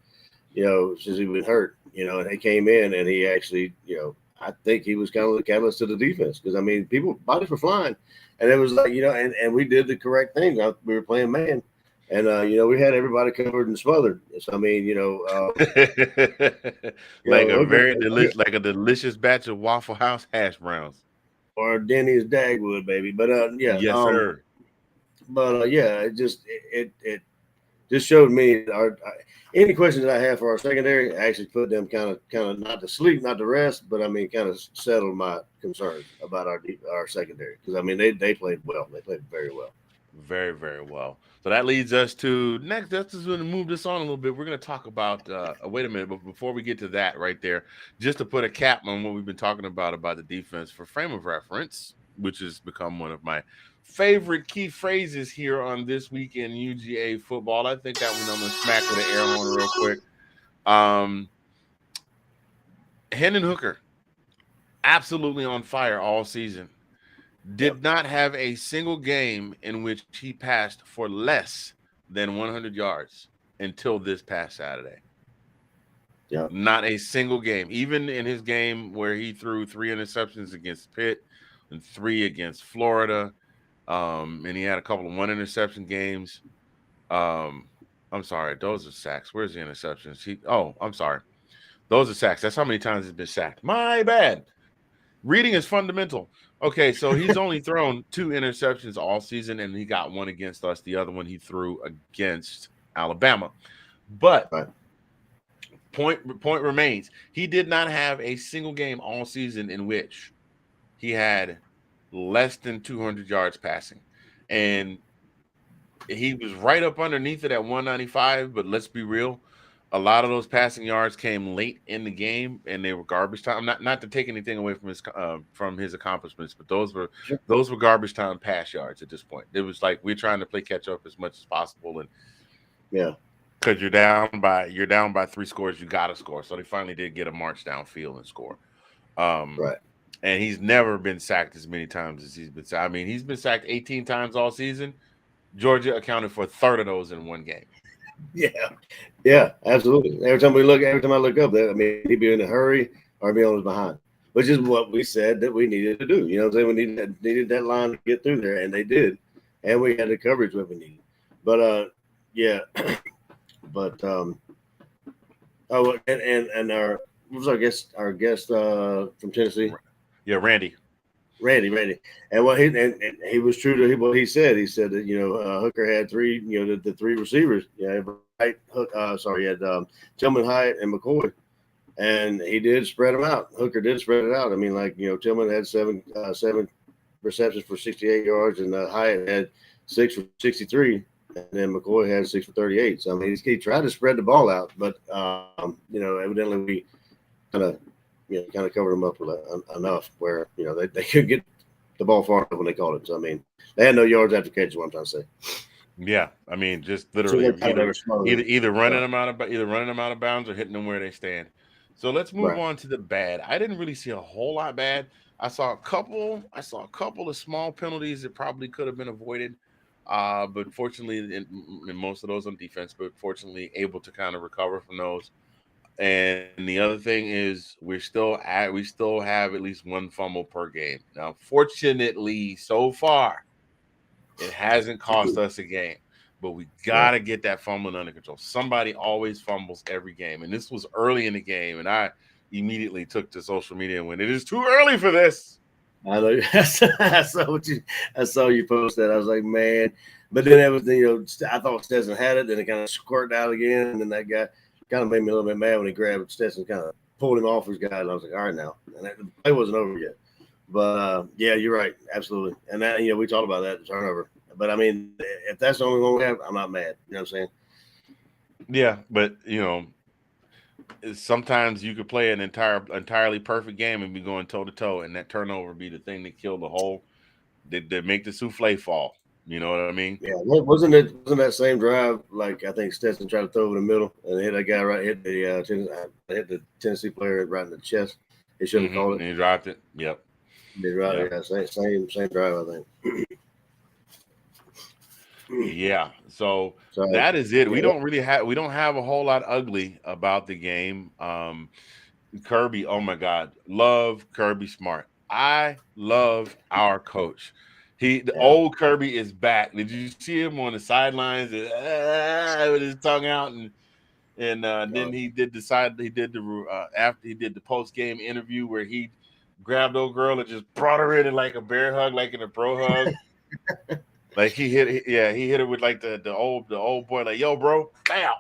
[SPEAKER 3] you know, since he was hurt. You know, and he came in and he actually, you know, I think he was kind of the catalyst to the defense because I mean, bodies were flying. And it was like, you know, and we did the correct thing. We were playing man. And, you know, we had everybody covered and smothered. So, I mean, you know.
[SPEAKER 2] Like a delicious batch of Waffle House hash browns.
[SPEAKER 3] Or Denny's Dagwood, baby. But, yeah.
[SPEAKER 2] Yes, sir.
[SPEAKER 3] But, yeah, it just showed me any questions that I have for our secondary, I actually put them kind of not to sleep, not to rest, but I mean, kind of settled my concerns about our secondary because I mean they played well, they played very well,
[SPEAKER 2] very very well. So that leads us to next. That's just going to move this on a little bit. We're going to talk about. Wait a minute, but before we get to that, right there, just to put a cap on what we've been talking about the defense for frame of reference, which has become one of my favorite key phrases here on This Week in UGA Football. I think that one I'm gonna smack with an air horn real quick. Hendon Hooker, absolutely on fire all season. Did not have a single game in which he passed for less than 100 yards until this past Saturday.
[SPEAKER 3] Yeah,
[SPEAKER 2] not a single game. Even in his game where he threw 3 interceptions against Pitt and 3 against Florida. And he had a couple of 1 interception games. I'm sorry, those are sacks. Where's the interceptions? I'm sorry. Those are sacks. That's how many times he's been sacked. My bad. Reading is fundamental. Okay, so he's only thrown 2 interceptions all season, and he got 1 against us. The other one he threw against Alabama. But point remains. He did not have a single game all season in which he had less than 200 yards passing. And he was right up underneath it at 195, but let's be real. A lot of those passing yards came late in the game, and they were garbage time. Not to take anything away from his accomplishments, but those were garbage time pass yards at this point. It was like we're trying to play catch up as much as possible, and
[SPEAKER 3] yeah,
[SPEAKER 2] because you're down by 3 scores, you got to score. So they finally did get a march downfield and score.
[SPEAKER 3] Right.
[SPEAKER 2] And he's never been sacked as many times as he's been sacked. I mean, he's been sacked 18 times all season. Georgia accounted for a third of those in one game.
[SPEAKER 3] Yeah, absolutely. Every time I look up, I mean, he'd be in a hurry or be on his behind, which is what we said that we needed to do. You know what I'm saying? We needed that line to get through there, and they did. And we had the coverage that we needed. But, yeah. But, and our – what was our guest from Tennessee?
[SPEAKER 2] Yeah, Randy.
[SPEAKER 3] Randy. And what he was true to what he said. He said that Hooker had three, the three receivers. Right. He had Tillman, Hyatt, and McCoy, and he did spread them out. Hooker did spread it out. I mean, Tillman had seven receptions for 68 yards, and Hyatt had 6 for 63, and then McCoy had 6 for 38. So I mean, he tried to spread the ball out, but evidently we kind of covered them up enough where they could get the ball far enough when they called it. So I mean, they had no yards after catch. Is what I'm trying to say.
[SPEAKER 2] Yeah, I mean, just literally either running them out of bounds or hitting them where they stand. So let's move on to the bad. I didn't really see a whole lot bad. I saw a couple of small penalties that probably could have been avoided, but fortunately, in most of those on defense, but fortunately able to kind of recover from those. And the other thing is we still have at least one fumble per game. Now, fortunately, so far, it hasn't cost us a game, but we got to get that fumbling under control. Somebody always fumbles every game, and this was early in the game, and I immediately took to social media and went, "It is too early for this."
[SPEAKER 3] I know. I saw you post that. I was like, man. But then it was, I thought Stetson had it, then it kind of squirted out again, and then that guy kind of made me a little bit mad when he grabbed Stetson, kind of pulled him off his guy, and I was like, all right now. And the play wasn't over yet. But, yeah, you're right. Absolutely. And that, we talked about that, the turnover. But, I mean, if that's the only one we have, I'm not mad. You know what I'm saying?
[SPEAKER 2] Yeah, but, sometimes you could play an entirely perfect game and be going toe-to-toe, and that turnover be the thing that killed the whole that make the souffle fall. You know what I mean?
[SPEAKER 3] Yeah. Wasn't that same drive, like, I think Stetson tried to throw over the middle and hit that guy hit the Tennessee player right in the chest. He should have called it.
[SPEAKER 2] And he dropped it. Yep.
[SPEAKER 3] He dropped it. Yeah, same drive, I think.
[SPEAKER 2] Yeah. So that is it. We don't have a whole lot ugly about the game. Kirby, oh my God. Love Kirby Smart. I love our coach. Old Kirby is back. Did you see him on the sidelines with his tongue out, and then he did after he did the post game interview where he grabbed old girl and just brought her in like a bear hug, like in a bro hug. Like he hit her with like the old boy, like, yo, bro, bam.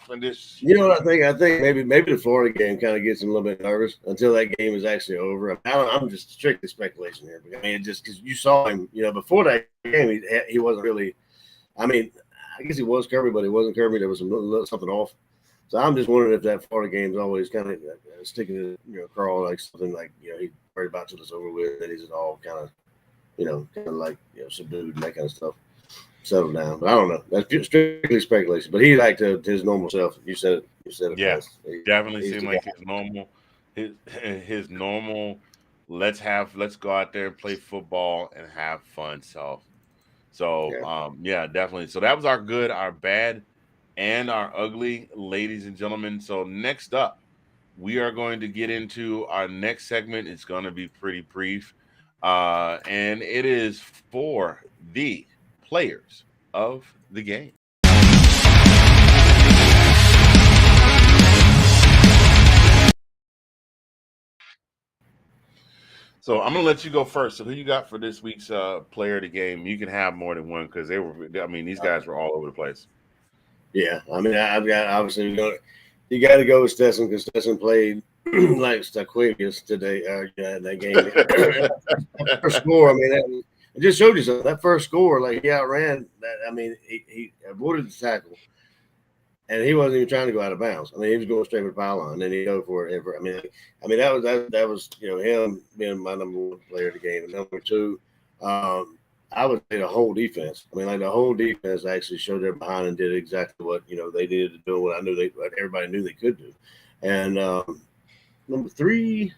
[SPEAKER 2] And this,
[SPEAKER 3] what I think? I think maybe the Florida game kind of gets him a little bit nervous until that game is actually over. I'm just strictly speculation here. I mean, just because you saw him, before that game, he wasn't really. I mean, I guess he was Kirby, but he wasn't Kirby. There was something off. So I'm just wondering if that Florida game is always kind of sticking to Carl, like something like he's worried about till it's over with, and he's all kind of like subdued and that kind of stuff. Settle down, but I don't know. That's just strictly speculation. But he's back to his normal self. You said it.
[SPEAKER 2] Yeah, definitely seemed like his normal. Let's go out there and play football and have fun self. So definitely. So that was our good, our bad, and our ugly, ladies and gentlemen. So next up, we are going to get into our next segment. It's going to be pretty brief, and it is for the players of the game. So I'm gonna let you go first. So who you got for this week's player of the game? You can have more than one because these guys were all over the place.
[SPEAKER 3] Yeah, I mean, I've got obviously you got to go with Stetson because Stetson played like Staquavius today in that game. First score, I mean, it just showed you something. That first score, like he outran that. I mean, he avoided the tackle, and he wasn't even trying to go out of bounds. I mean, he was going straight for the pylon, and then he go for it. I mean, that was him being my number one player of the game. And number two, I would say the whole defense. I mean, like the whole defense actually showed their behind and did exactly what they needed to do. What everybody knew they could do. And number three,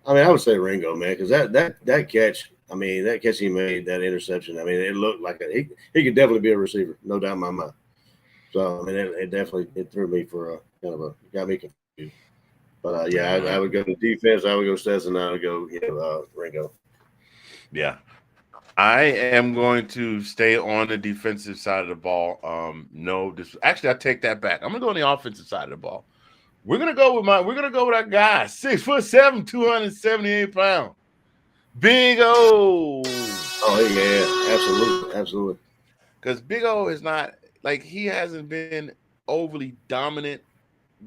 [SPEAKER 3] I mean, I would say Ringo, man, because that catch. I mean, that catch he made, that interception. I mean, it looked like he could definitely be a receiver, no doubt in my mind. So I mean, it definitely threw me for got me confused. But I would go to defense. I would go Stetson. I would go Ringo.
[SPEAKER 2] Yeah. I am going to stay on the defensive side of the ball. Actually, I take that back. I'm gonna go on the offensive side of the ball. We're gonna go with our guy, 6'7", 278 pounds. Big O.
[SPEAKER 3] Oh yeah, absolutely.
[SPEAKER 2] Because Big O is not like he hasn't been overly dominant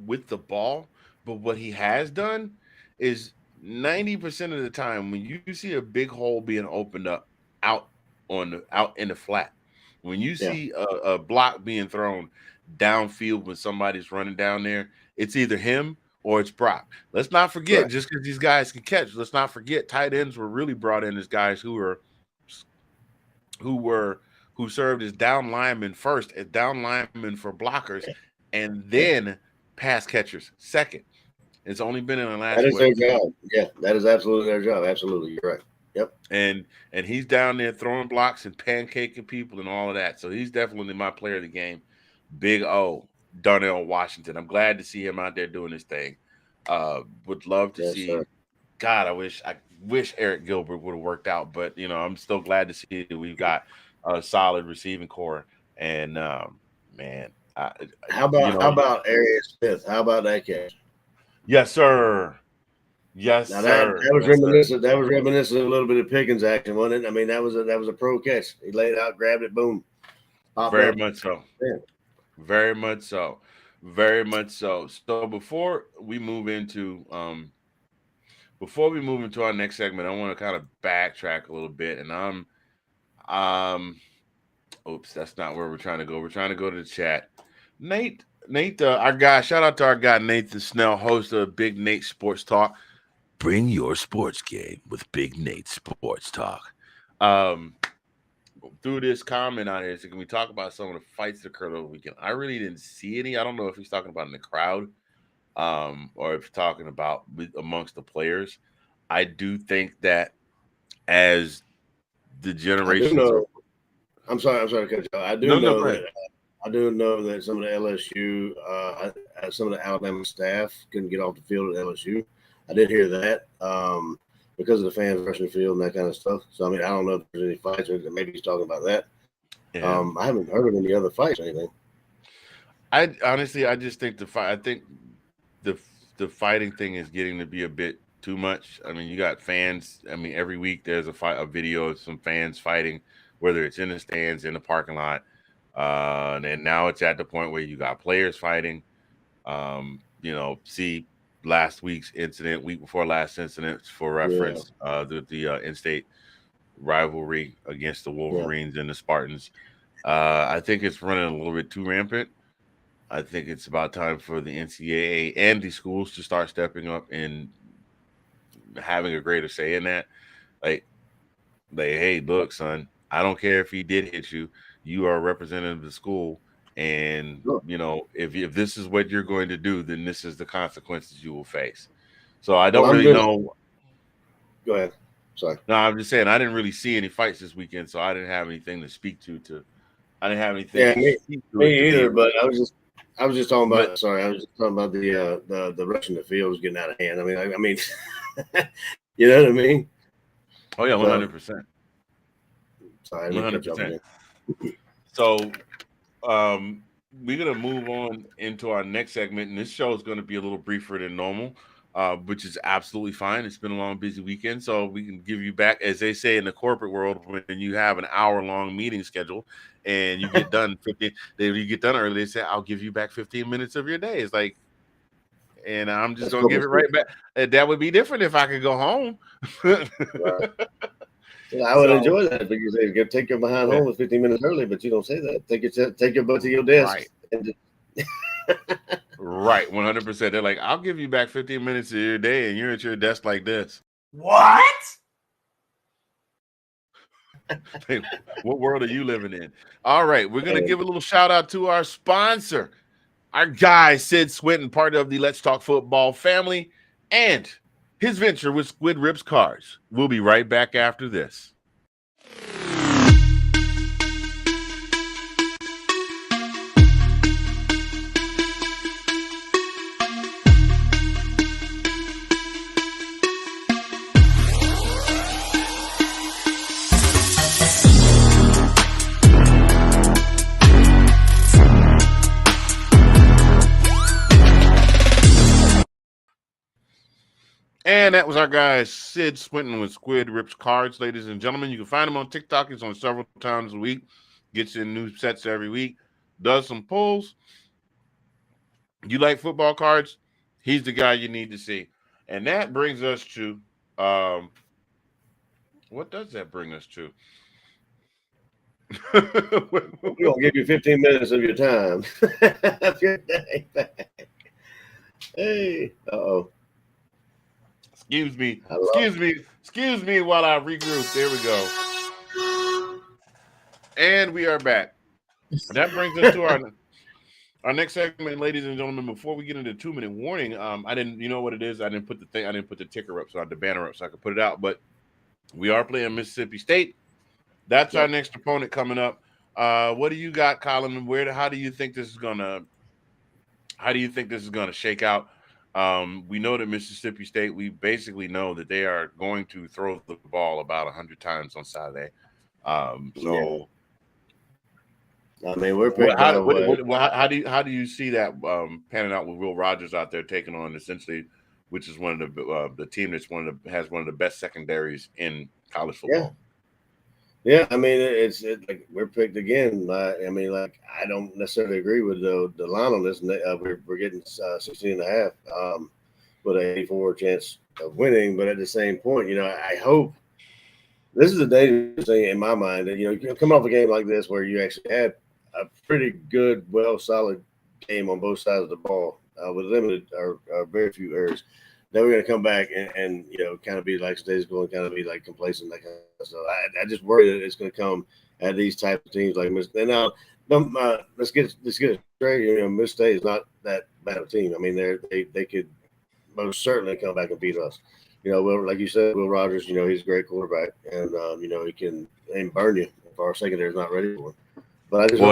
[SPEAKER 2] with the ball, but what he has done is 90% of the time when you see a big hole being opened up out out in the flat, when you
[SPEAKER 3] Yeah.
[SPEAKER 2] see a block being thrown downfield when somebody's running down there, it's either him or it's Brock. Let's not forget,
[SPEAKER 3] Right.
[SPEAKER 2] just because these guys can catch, let's not forget tight ends were really brought in as guys who were who served as down linemen first, as down linemen for blockers, and then pass catchers second. It's only been in the last
[SPEAKER 3] That is their job. Yeah, that is absolutely their job. Absolutely, you're right. Yep.
[SPEAKER 2] And he's down there throwing blocks and pancaking people and all of that. So he's definitely my player of the game. Big O, Darnell Washington. I'm glad to see him out there doing his thing. Would love to see.
[SPEAKER 3] Sir.
[SPEAKER 2] God, I wish Eric Gilbert would have worked out, but I'm still glad to see that we've got a solid receiving core. And man,
[SPEAKER 3] how about Arius Smith? How about that catch?
[SPEAKER 2] Yes, sir. Yes,
[SPEAKER 3] now
[SPEAKER 2] sir.
[SPEAKER 3] That was reminiscent. That was reminiscent of a little bit of Pickens action, wasn't it? I mean, that was a pro catch. He laid out, grabbed it, boom.
[SPEAKER 2] Very much so. Yeah. Very much so. Very much so. So before we move into our next segment, I want to kind of backtrack a little bit, and oops, that's not where we're trying to go. We're trying to go to the chat. Nate, our guy, shout out to our guy Nathan Snell, host of Big Nate Sports Talk. Bring your sports game with Big Nate Sports Talk. Through this comment out here, so can we talk about some of the fights that occurred over the weekend? I really didn't see any. I don't know if he's talking about in the crowd, or if he's talking about amongst the players. I do think that as the generations,
[SPEAKER 3] I'm sorry to cut you off. I do know that some of the LSU, some of the Alabama staff couldn't get off the field at LSU. I did hear that because of the fans rushing the field and that kind of stuff. So I mean, I don't know if there's any fights or maybe he's talking about that. Yeah. I haven't heard of any other fights or anything.
[SPEAKER 2] I just think the fight. I think the fighting thing is getting to be a bit too much. I mean, you got fans. I mean, every week there's a video of some fans fighting, whether it's in the stands, in the parking lot. And now it's at the point where you got players fighting. See last week's incident, week before last incident, for reference, the in-state rivalry against the Wolverines and the Spartans. I think it's running a little bit too rampant. I think it's about time for the NCAA and the schools to start stepping up and having a greater say in that. Like, hey, look, son, I don't care if he did hit you. You are a representative of the school. And, if this is what you're going to do, then this is the consequences you will face. So I don't really know.
[SPEAKER 3] Go ahead. Sorry.
[SPEAKER 2] No, I'm just saying I didn't really see any fights this weekend, so I didn't have anything to speak to. I didn't have anything.
[SPEAKER 3] Yeah, me either. But I was just talking about. Sorry, I was just talking about the rushing the field was getting out of hand. I mean, you know what I mean?
[SPEAKER 2] Oh yeah, 100%.
[SPEAKER 3] Sorry,
[SPEAKER 2] 100%. So, we're gonna move on into our next segment, and this show is going to be a little briefer than normal, which is absolutely fine. It's been a long, busy weekend, so we can give you back, as they say in the corporate world, when you have an hour-long meeting schedule and you get done you get done early. They say, "I'll give you back 15 minutes of your day." It's like, and I'm just gonna give it right back. That would be different if I could go home.
[SPEAKER 3] Right. Well, I would enjoy that because they take your behind home with 15 minutes early, but you don't say that. Take your butt to your desk.
[SPEAKER 2] Right. Right, 100%. They're like, I'll give you back 15 minutes of your day, and you're at your desk like this.
[SPEAKER 4] What?
[SPEAKER 2] What world are you living in? All right, we're going to give a little shout out to our sponsor, our guy, Sid Swinton, part of the Let's Talk Football family, and his venture with Squid Rips Cars. We'll be right back after this. And that was our guy Sid Swinton with Squid Rips Cards, ladies and gentlemen. You can find him on TikTok. He's on several times a week. Gets in new sets every week. Does some pulls. You like football cards? He's the guy you need to see. And that brings us to what does that bring us to?
[SPEAKER 3] We're gonna give you 15 minutes of your time. Hey, uh-oh.
[SPEAKER 2] Excuse me while I regroup. There we go. And we are back. That brings us to our next segment, ladies and gentlemen. Before we get into 2-minute warning, I didn't, you know what it is? I didn't put the ticker up, so I had the banner up so I could put it out. But we are playing Mississippi State. That's our next opponent coming up. What do you got, Colin? How do you think this is gonna shake out? We know that Mississippi State, we basically know that they are going to throw the ball about 100 times on Saturday.
[SPEAKER 3] I mean, we're pretty
[SPEAKER 2] how do you see that panning out with Will Rogers out there taking on essentially, which is one of the team that's has one of the best secondaries in college football?
[SPEAKER 3] Yeah, I mean, it's like we're picked again. I mean, like I don't necessarily agree with the line on this. We're getting 16.5 with an 84 chance of winning, but at the same point, you know, I hope this is a dangerous thing in my mind that, you know, you come off a game like this where you actually had a pretty good, solid game on both sides of the ball with limited or very few errors. Then we're going to come back and you know, kind of be like statistical and kind of be like complacent. Like, so I just worry that it's going to come at these type of teams like Miss. And now, let's get it straight. You know, Miss State is not that bad of a team. I mean, they could most certainly come back and beat us. You know, like you said, Will Rogers. You know, he's a great quarterback, and you know, he can burn you if our secondary is not ready for him. But I just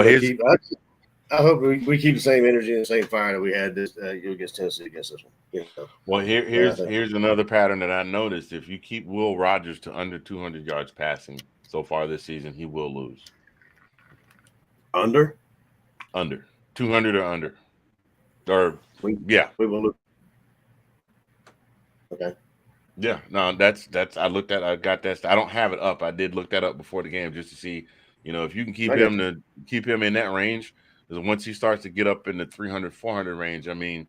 [SPEAKER 3] I hope we keep the same energy and the same fire that we had this against Tennessee against this one. You know?
[SPEAKER 2] Well, here's another pattern that I noticed. If you keep Will Rogers to under 200 yards passing so far this season, he will lose.
[SPEAKER 3] Under
[SPEAKER 2] 200 or under, we
[SPEAKER 3] will lose. Okay.
[SPEAKER 2] Yeah, no, that's I got that. I don't have it up. I did look that up before the game just to see, you know, if you can keep him in that range. Because once he starts to get up in the 300, 400 range, I mean,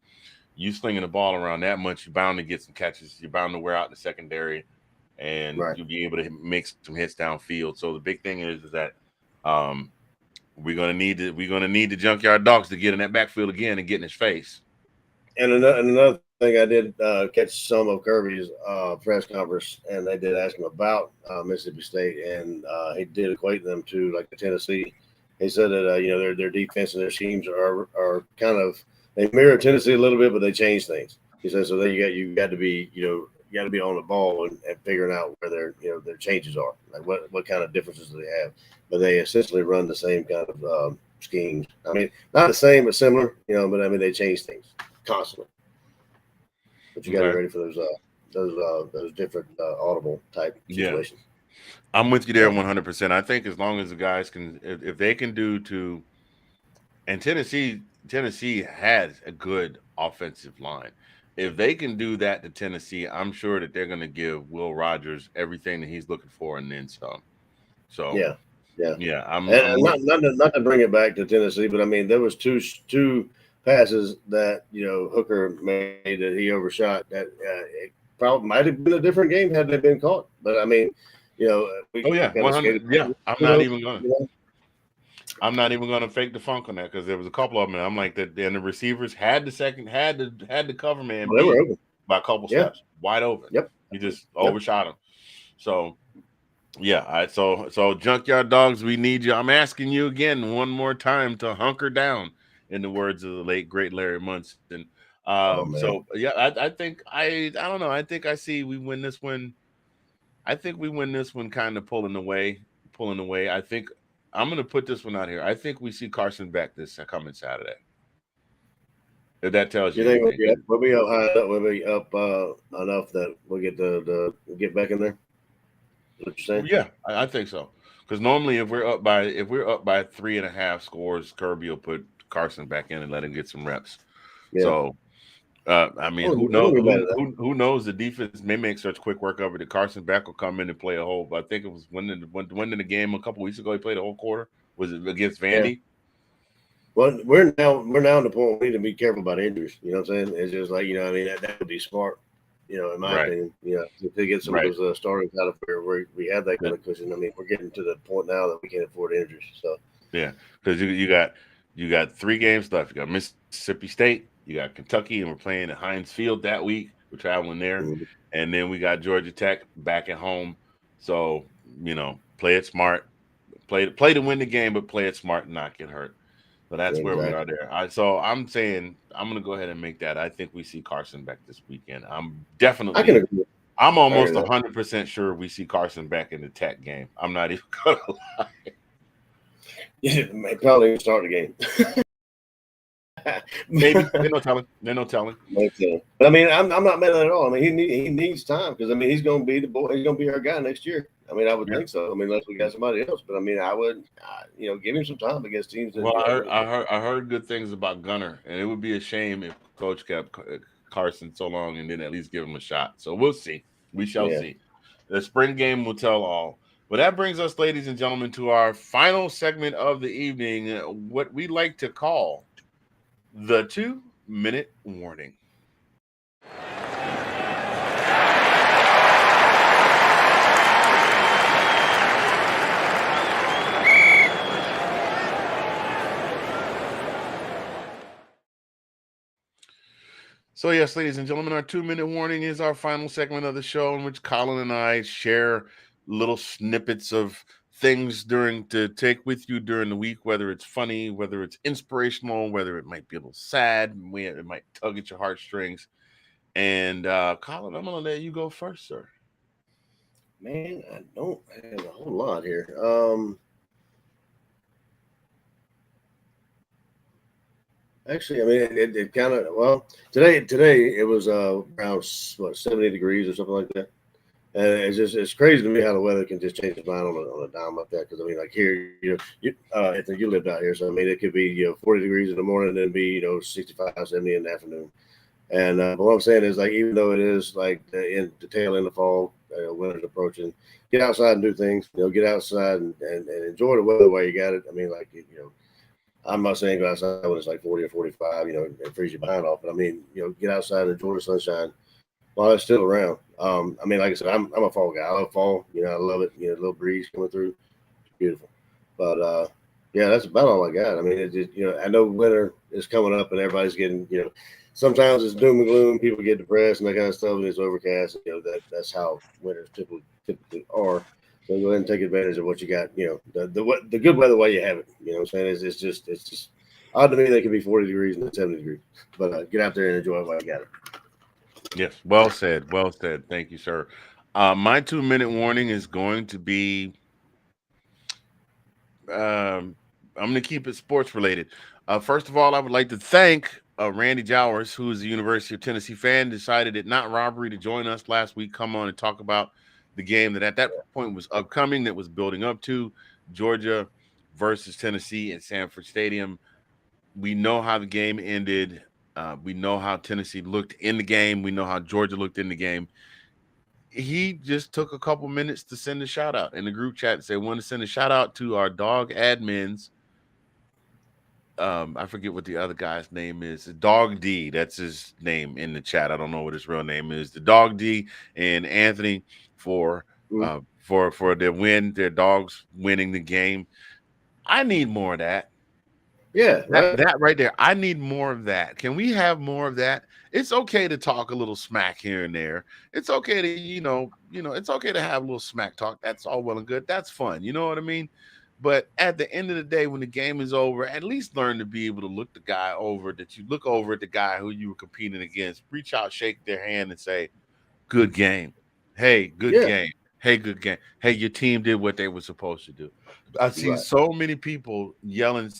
[SPEAKER 2] you slinging the ball around that much, you're bound to get some catches. You're bound to wear out the secondary, and you'll be able to make some hits downfield. So the big thing is that we're gonna need the junkyard dogs to get in that backfield again and get in his face.
[SPEAKER 3] And another thing, I did catch some of Kirby's press conference, and they did ask him about Mississippi State, and he did equate them to like the Tennessee. He said that you know, their defense and their schemes are kind of, they mirror Tennessee a little bit, but they change things. He said so. Then you got to be, you got to be on the ball and figuring out where their changes are, like what kind of differences do they have. But they essentially run the same kind of schemes. I mean, not the same, but similar. You know, but I mean they change things constantly. But you got to be ready for those different audible type situations.
[SPEAKER 2] Yeah. I'm with you there 100%. I think as long as the guys can, if they can do to, and Tennessee has a good offensive line. If they can do that to Tennessee, I'm sure that they're going to give Will Rogers everything that he's looking for and then some. So
[SPEAKER 3] yeah.
[SPEAKER 2] I'm
[SPEAKER 3] not to bring it back to Tennessee, but I mean there was two passes that, you know, Hooker made that he overshot that it probably might have been a different game had they been caught. But I mean, you know,
[SPEAKER 2] 100. Yeah, I'm not even gonna fake the funk on that because there was a couple of them. And I'm like that, and the receivers had to cover man
[SPEAKER 3] they were open
[SPEAKER 2] by a couple steps, wide open.
[SPEAKER 3] Yep,
[SPEAKER 2] he just overshot him. So so junkyard dogs, we need you. I'm asking you again one more time to hunker down, in the words of the late great Larry Munson. So yeah, I think I don't know. I think I see we win this one. I think we win this one kind of pulling away. I think I'm going to put this one out here. I think we see Carson beck this coming Saturday. If that tells you.
[SPEAKER 3] You think we'll be up high enough? We'll be up enough that we'll get get back in there. Is what you're saying?
[SPEAKER 2] Yeah, I think so. Because normally, if we're up by 3.5 scores, Kirby will put Carson back in and let him get some reps. Yeah. So I mean,
[SPEAKER 3] I
[SPEAKER 2] who
[SPEAKER 3] wouldn't
[SPEAKER 2] knows?
[SPEAKER 3] be mad at that.
[SPEAKER 2] Who knows? The defense may make such quick work of it that Carson Beck will come in and play a whole. I think it was winning the game a couple weeks ago. He played a whole quarter. Was it against
[SPEAKER 3] Yeah.
[SPEAKER 2] Vandy?
[SPEAKER 3] Well, we're now in the point we need to be careful about injuries. You know what I'm saying? It's just like, I mean, that would be smart. In my
[SPEAKER 2] Right.
[SPEAKER 3] opinion, to get some
[SPEAKER 2] Right.
[SPEAKER 3] of those starters out of where we have that kind of cushion. I mean, we're getting to the point now that we can't afford injuries. So
[SPEAKER 2] Yeah, because you got 3 games left. You got Mississippi State, you got Kentucky, and we're playing at Heinz Field that week. We're traveling there, and then we got Georgia Tech back at home. So play it smart, play to win the game, but play it smart and not get hurt. So that's where we are there. So I'm saying I'm going to go ahead and make that. I think we see Carson back this weekend.
[SPEAKER 3] I can agree.
[SPEAKER 2] I'm almost 100% sure we see Carson back in the Tech game. I'm not even going to lie.
[SPEAKER 3] Yeah, probably even start the game.
[SPEAKER 2] Maybe they're no telling.
[SPEAKER 3] Okay. But I mean, I'm not mad at that at all. I mean, he needs time because I mean he's going to be the boy. He's going to be our guy next year. I mean, I would think so. I mean, unless we got somebody else. But I mean, I would, give him some time against teams.
[SPEAKER 2] Well, I heard good things about Gunner, and it would be a shame if Coach kept Carson so long and didn't at least give him a shot. So we'll see. We shall see. The spring game will tell all. But that brings us, ladies and gentlemen, to our final segment of the evening, what we like to call the 2-minute warning. So yes, ladies and gentlemen, our 2-minute warning is our final segment of the show in which Colin and I share little snippets of things to take with you during the week, whether it's funny, whether it's inspirational, whether it might be a little sad, it might tug at your heartstrings. And Colin, I'm gonna let you go first, sir.
[SPEAKER 3] Man, I don't have a whole lot here. Actually, I mean, it kind of today it was around 70 degrees or something like that. And it's crazy to me how the weather can just change its mind on a dime like that. Because I mean, like here, Anthony, you lived out here, so I mean, it could be 40 degrees in the morning and then be 65, 70 in the afternoon. And but what I'm saying is, like, even though it is like in the tail end of fall, winter's approaching, get outside and do things. Get outside and enjoy the weather while you got it. I mean, like I'm not saying go outside when it's like 40 or 45, and freeze your behind off. But I mean, get outside and enjoy the sunshine while it's still around. I mean, like I said, I'm a fall guy. I love fall. I love it. A little breeze coming through. It's beautiful. But yeah, that's about all I got. I mean, it just, I know winter is coming up and everybody's getting, sometimes it's doom and gloom. People get depressed and that kind of stuff, and it's overcast. That's how winters typically are. So go ahead and take advantage of what you got. The good weather while you have it. What I'm saying? It's just odd to me that it can be 40 degrees and 70 degrees. But get out there and enjoy it while you got it.
[SPEAKER 2] Yes, well said. Well said. Thank you, sir. My 2-minute warning is going to be. I'm going to keep it sports related. First of all, I would like to thank Randy Jowers, who is a University of Tennessee fan, decided at Not Robbery to join us last week. Come on and talk about the game that at that point was upcoming, that was building up to Georgia versus Tennessee at Sanford Stadium. We know how the game ended. We know how Tennessee looked in the game. We know how Georgia looked in the game. He just took a couple minutes to send a shout out in the group chat and say, want to send a shout out to our dog admins. I forget what the other guy's name is. Dog D. That's his name in the chat. I don't know what his real name is. The Dog D and Anthony for their win, their dogs winning the game. I need more of that.
[SPEAKER 3] Yeah,
[SPEAKER 2] that right there. I need more of that. Can we have more of that? It's okay to talk a little smack here and there. It's okay to, it's okay to have a little smack talk. That's all well and good. That's fun. You know what I mean? But at the end of the day, when the game is over, at least learn to be able to look the guy over, that you look over at the guy who you were competing against, reach out, shake their hand and say, good game. Hey, good game. Hey, good game. Hey, your team did what they were supposed to do. I've seen so many people yelling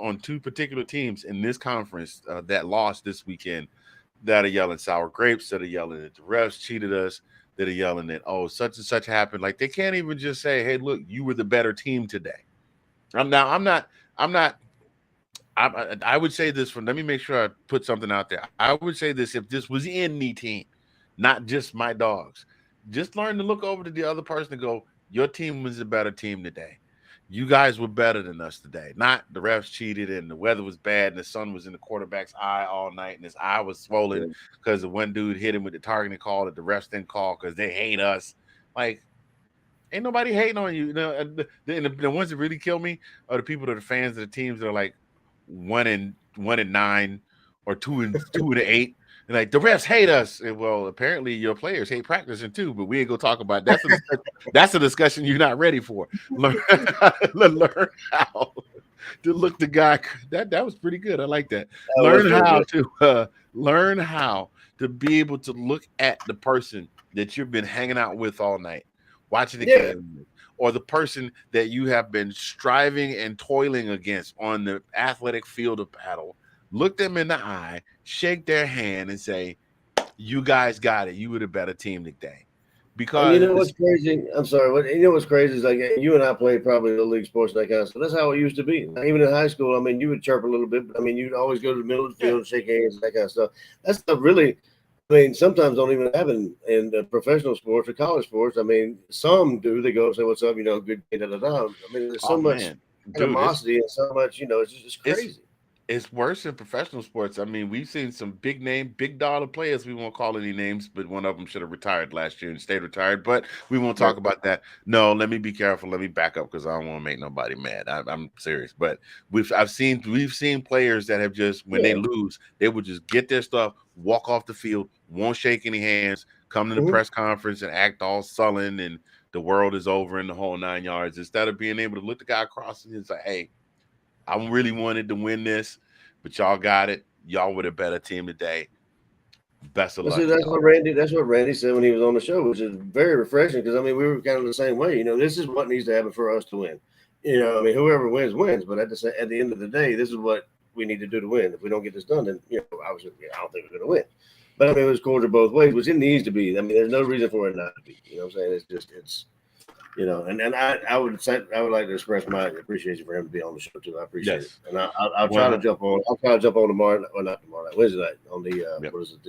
[SPEAKER 2] on 2 particular teams in this conference that lost this weekend, that are yelling sour grapes, that are yelling that the refs cheated us, that are yelling that, oh, such and such happened. Like, they can't even just say, hey, look, you were the better team today. I I would say this let me make sure I put something out there. I would say this if this was any team, not just my dogs, just learn to look over to the other person and go, your team was a better team today. You guys were better than us today. Not the refs cheated and the weather was bad and the sun was in the quarterback's eye all night and his eye was swollen because the one dude hit him with the targeting call that the refs didn't call because they hate us. Like, ain't nobody hating on you. The ones that really kill me are the people that are fans of the teams that are like 1-9 or 2-8. And like the refs hate us. And well, apparently your players hate practicing too, but we ain't gonna talk about that. That's a discussion you're not ready for. Learn how to look the guy. That was pretty good. I like that. Learn how to be able to look at the person that you've been hanging out with all night, watching the game, or the person that you have been striving and toiling against on the athletic field of battle. Look them in the eye, shake their hand, and say, "You guys got it. You were the better team today." Because
[SPEAKER 3] you know what's crazy? I'm sorry. You know what's crazy is like you and I played probably the league sports and that kind of stuff. That's how it used to be. Even in high school, I mean, you would chirp a little bit, but I mean, you'd always go to the middle of the field and shake hands and that kind of stuff. That's stuff really. I mean, sometimes don't even happen in professional sports or college sports. I mean, some do. They go and say, "What's up?" You know, good da da da. I mean, there's so much animosity and so much. You know, it's just crazy.
[SPEAKER 2] It's worse in professional sports. I mean, we've seen some big dollar players. We won't call any names, but one of them should have retired last year and stayed retired. But we won't talk about that. No, let me be careful. Let me back up because I don't want to make nobody mad. I'm serious. But we've seen players that have just when they lose, they would just get their stuff, walk off the field, won't shake any hands, come to the press conference and act all sullen and the world is over in the whole 9 yards instead of being able to look the guy across and say, "Hey, I really wanted to win this, but y'all got it. Y'all were the better team today. Best of luck."
[SPEAKER 3] That's what Randy said when he was on the show, which is very refreshing because I mean we were kind of the same way. You know, this is what needs to happen for us to win. You know, I mean whoever wins wins, but at the end of the day, this is what we need to do to win. If we don't get this done, then I don't think we're going to win. But I mean it was cordial both ways, which it needs to be. I mean, there's no reason for it not to be. You know what I'm saying? It's. You know, and I would like to express my appreciation for him to be on the show too. I appreciate it, and I'll try to jump on. I'll try to jump on tomorrow, or not tomorrow night, Wednesday night on the what is it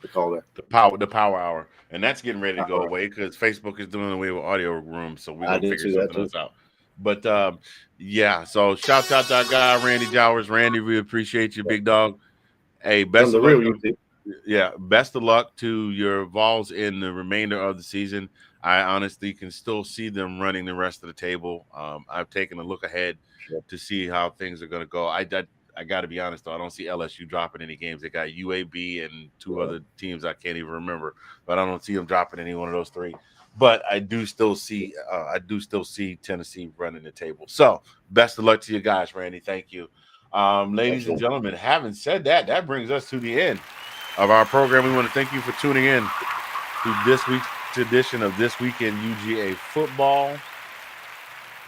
[SPEAKER 3] the call there?
[SPEAKER 2] The power hour, and that's getting ready to go away because Facebook is doing away with audio rooms, so we're gonna figure something else out. But so shout out to our guy Randy Jowers. Randy, we appreciate you, big dog. Hey, best of luck. Best of luck to your Vols in the remainder of the season. I honestly can still see them running the rest of the table. I've taken a look ahead to see how things are going to go. I got to be honest, though. I don't see LSU dropping any games. They got UAB and two other teams I can't even remember, but I don't see them dropping any one of those three. But I do still see Tennessee running the table. So best of luck to you guys, Randy. Thank you. Ladies and gentlemen, having said that, that brings us to the end of our program. We want to thank you for tuning in to this week's edition of This Week in UGA Football.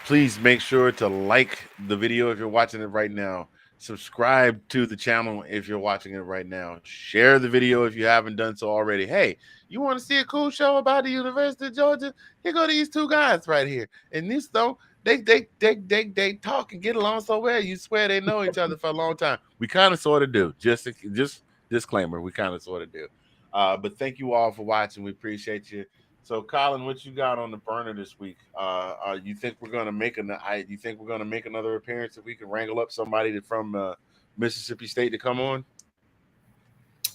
[SPEAKER 2] Please make sure to like the video if you're watching it right now. Subscribe to the channel if you're watching it right now. Share the video if you haven't done so already. Hey, you want to see a cool show about the University of Georgia? Here go these two guys right here. And this though, they talk and get along so well. You swear they know each other for a long time. We kind of sort of do. Just disclaimer, we kind of sort of do. But thank you all for watching. We appreciate you. So, Colin, what you got on the burner this week? You think we're going to make another appearance if we can wrangle up somebody from Mississippi State to come on?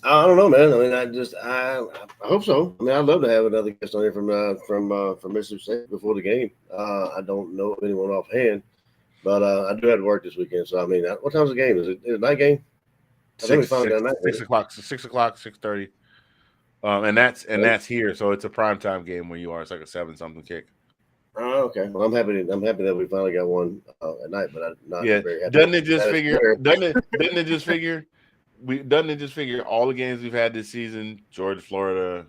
[SPEAKER 3] I don't know, man. I mean, I hope so. I mean, I'd love to have another guest on here from Mississippi State before the game. I don't know of anyone offhand, but I do have to work this weekend. So, I mean, what time's the game? Is it a night game?
[SPEAKER 2] 6 o'clock, 6:30. And that's here, so it's a primetime game where you are. It's like a 7-something kick.
[SPEAKER 3] Oh, okay. Well, I'm happy that we finally got one at night, but I'm not very happy.
[SPEAKER 2] Doesn't it just figure all the games we've had this season, Georgia, Florida,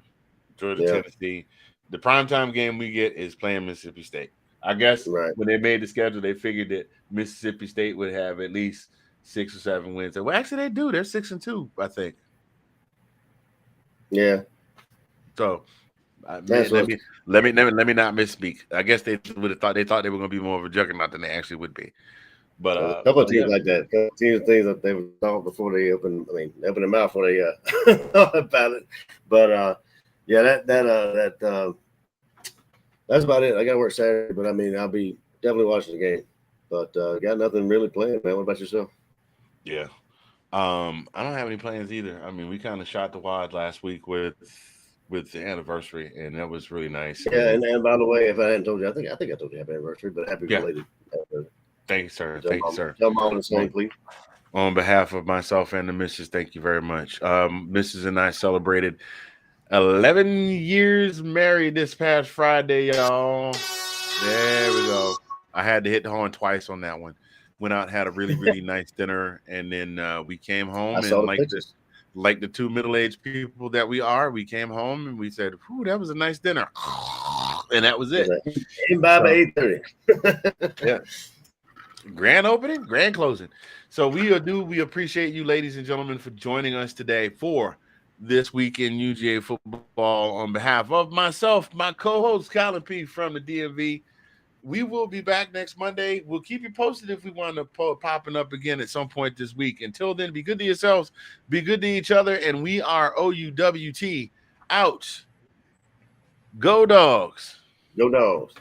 [SPEAKER 2] Georgia, Tennessee, the primetime game we get is playing Mississippi State. I guess when they made the schedule, they figured that Mississippi State would have at least 6 or 7 wins. Well, actually, they do. They're 6-2, I think.
[SPEAKER 3] Yeah.
[SPEAKER 2] So let me not misspeak. I guess they would have thought they were going to be more of a juggernaut than they actually would be. But
[SPEAKER 3] A couple of teams
[SPEAKER 2] yeah.
[SPEAKER 3] like that. A couple of teams, things that they would talk before they open. I mean, they open their mouth before they thought about it. But yeah, that's about it. I got to work Saturday, but I mean, I'll be definitely watching the game. But got nothing really planned, man. What about yourself?
[SPEAKER 2] Yeah. I don't have any plans either. I mean, we kind of shot the wad last week with the anniversary, and that was really nice.
[SPEAKER 3] Yeah,
[SPEAKER 2] And
[SPEAKER 3] and by the way, if I hadn't told you, I think I told you happy anniversary, but happy
[SPEAKER 2] yeah,
[SPEAKER 3] belated.
[SPEAKER 2] thank you, sir.
[SPEAKER 3] Tell
[SPEAKER 2] Thank you,
[SPEAKER 3] mom,
[SPEAKER 2] sir.
[SPEAKER 3] tell mom the same, please.
[SPEAKER 2] On behalf of myself and the missus, thank you very much. Mrs. and I celebrated 11 years married this past Friday, y'all. There we go. I had to hit the horn twice on that one. Went out, had a really, really nice dinner, and then we came home
[SPEAKER 3] I saw
[SPEAKER 2] and
[SPEAKER 3] the pictures.
[SPEAKER 2] like the two middle-aged people that we are, we came home and we said, "Whew, that was a nice dinner," and that was it.
[SPEAKER 3] Came by 8:30.
[SPEAKER 2] Yeah. Grand opening, grand closing. So we appreciate you, ladies and gentlemen, for joining us today for this week in UGA football. On behalf of myself, my co-host Colin P from the DMV, we will be back next Monday. We'll keep you posted if we want to popping up again at some point this week. Until then, be good to yourselves, be good to each other, and we are OUWT out. Go Dogs.
[SPEAKER 3] Go Dogs.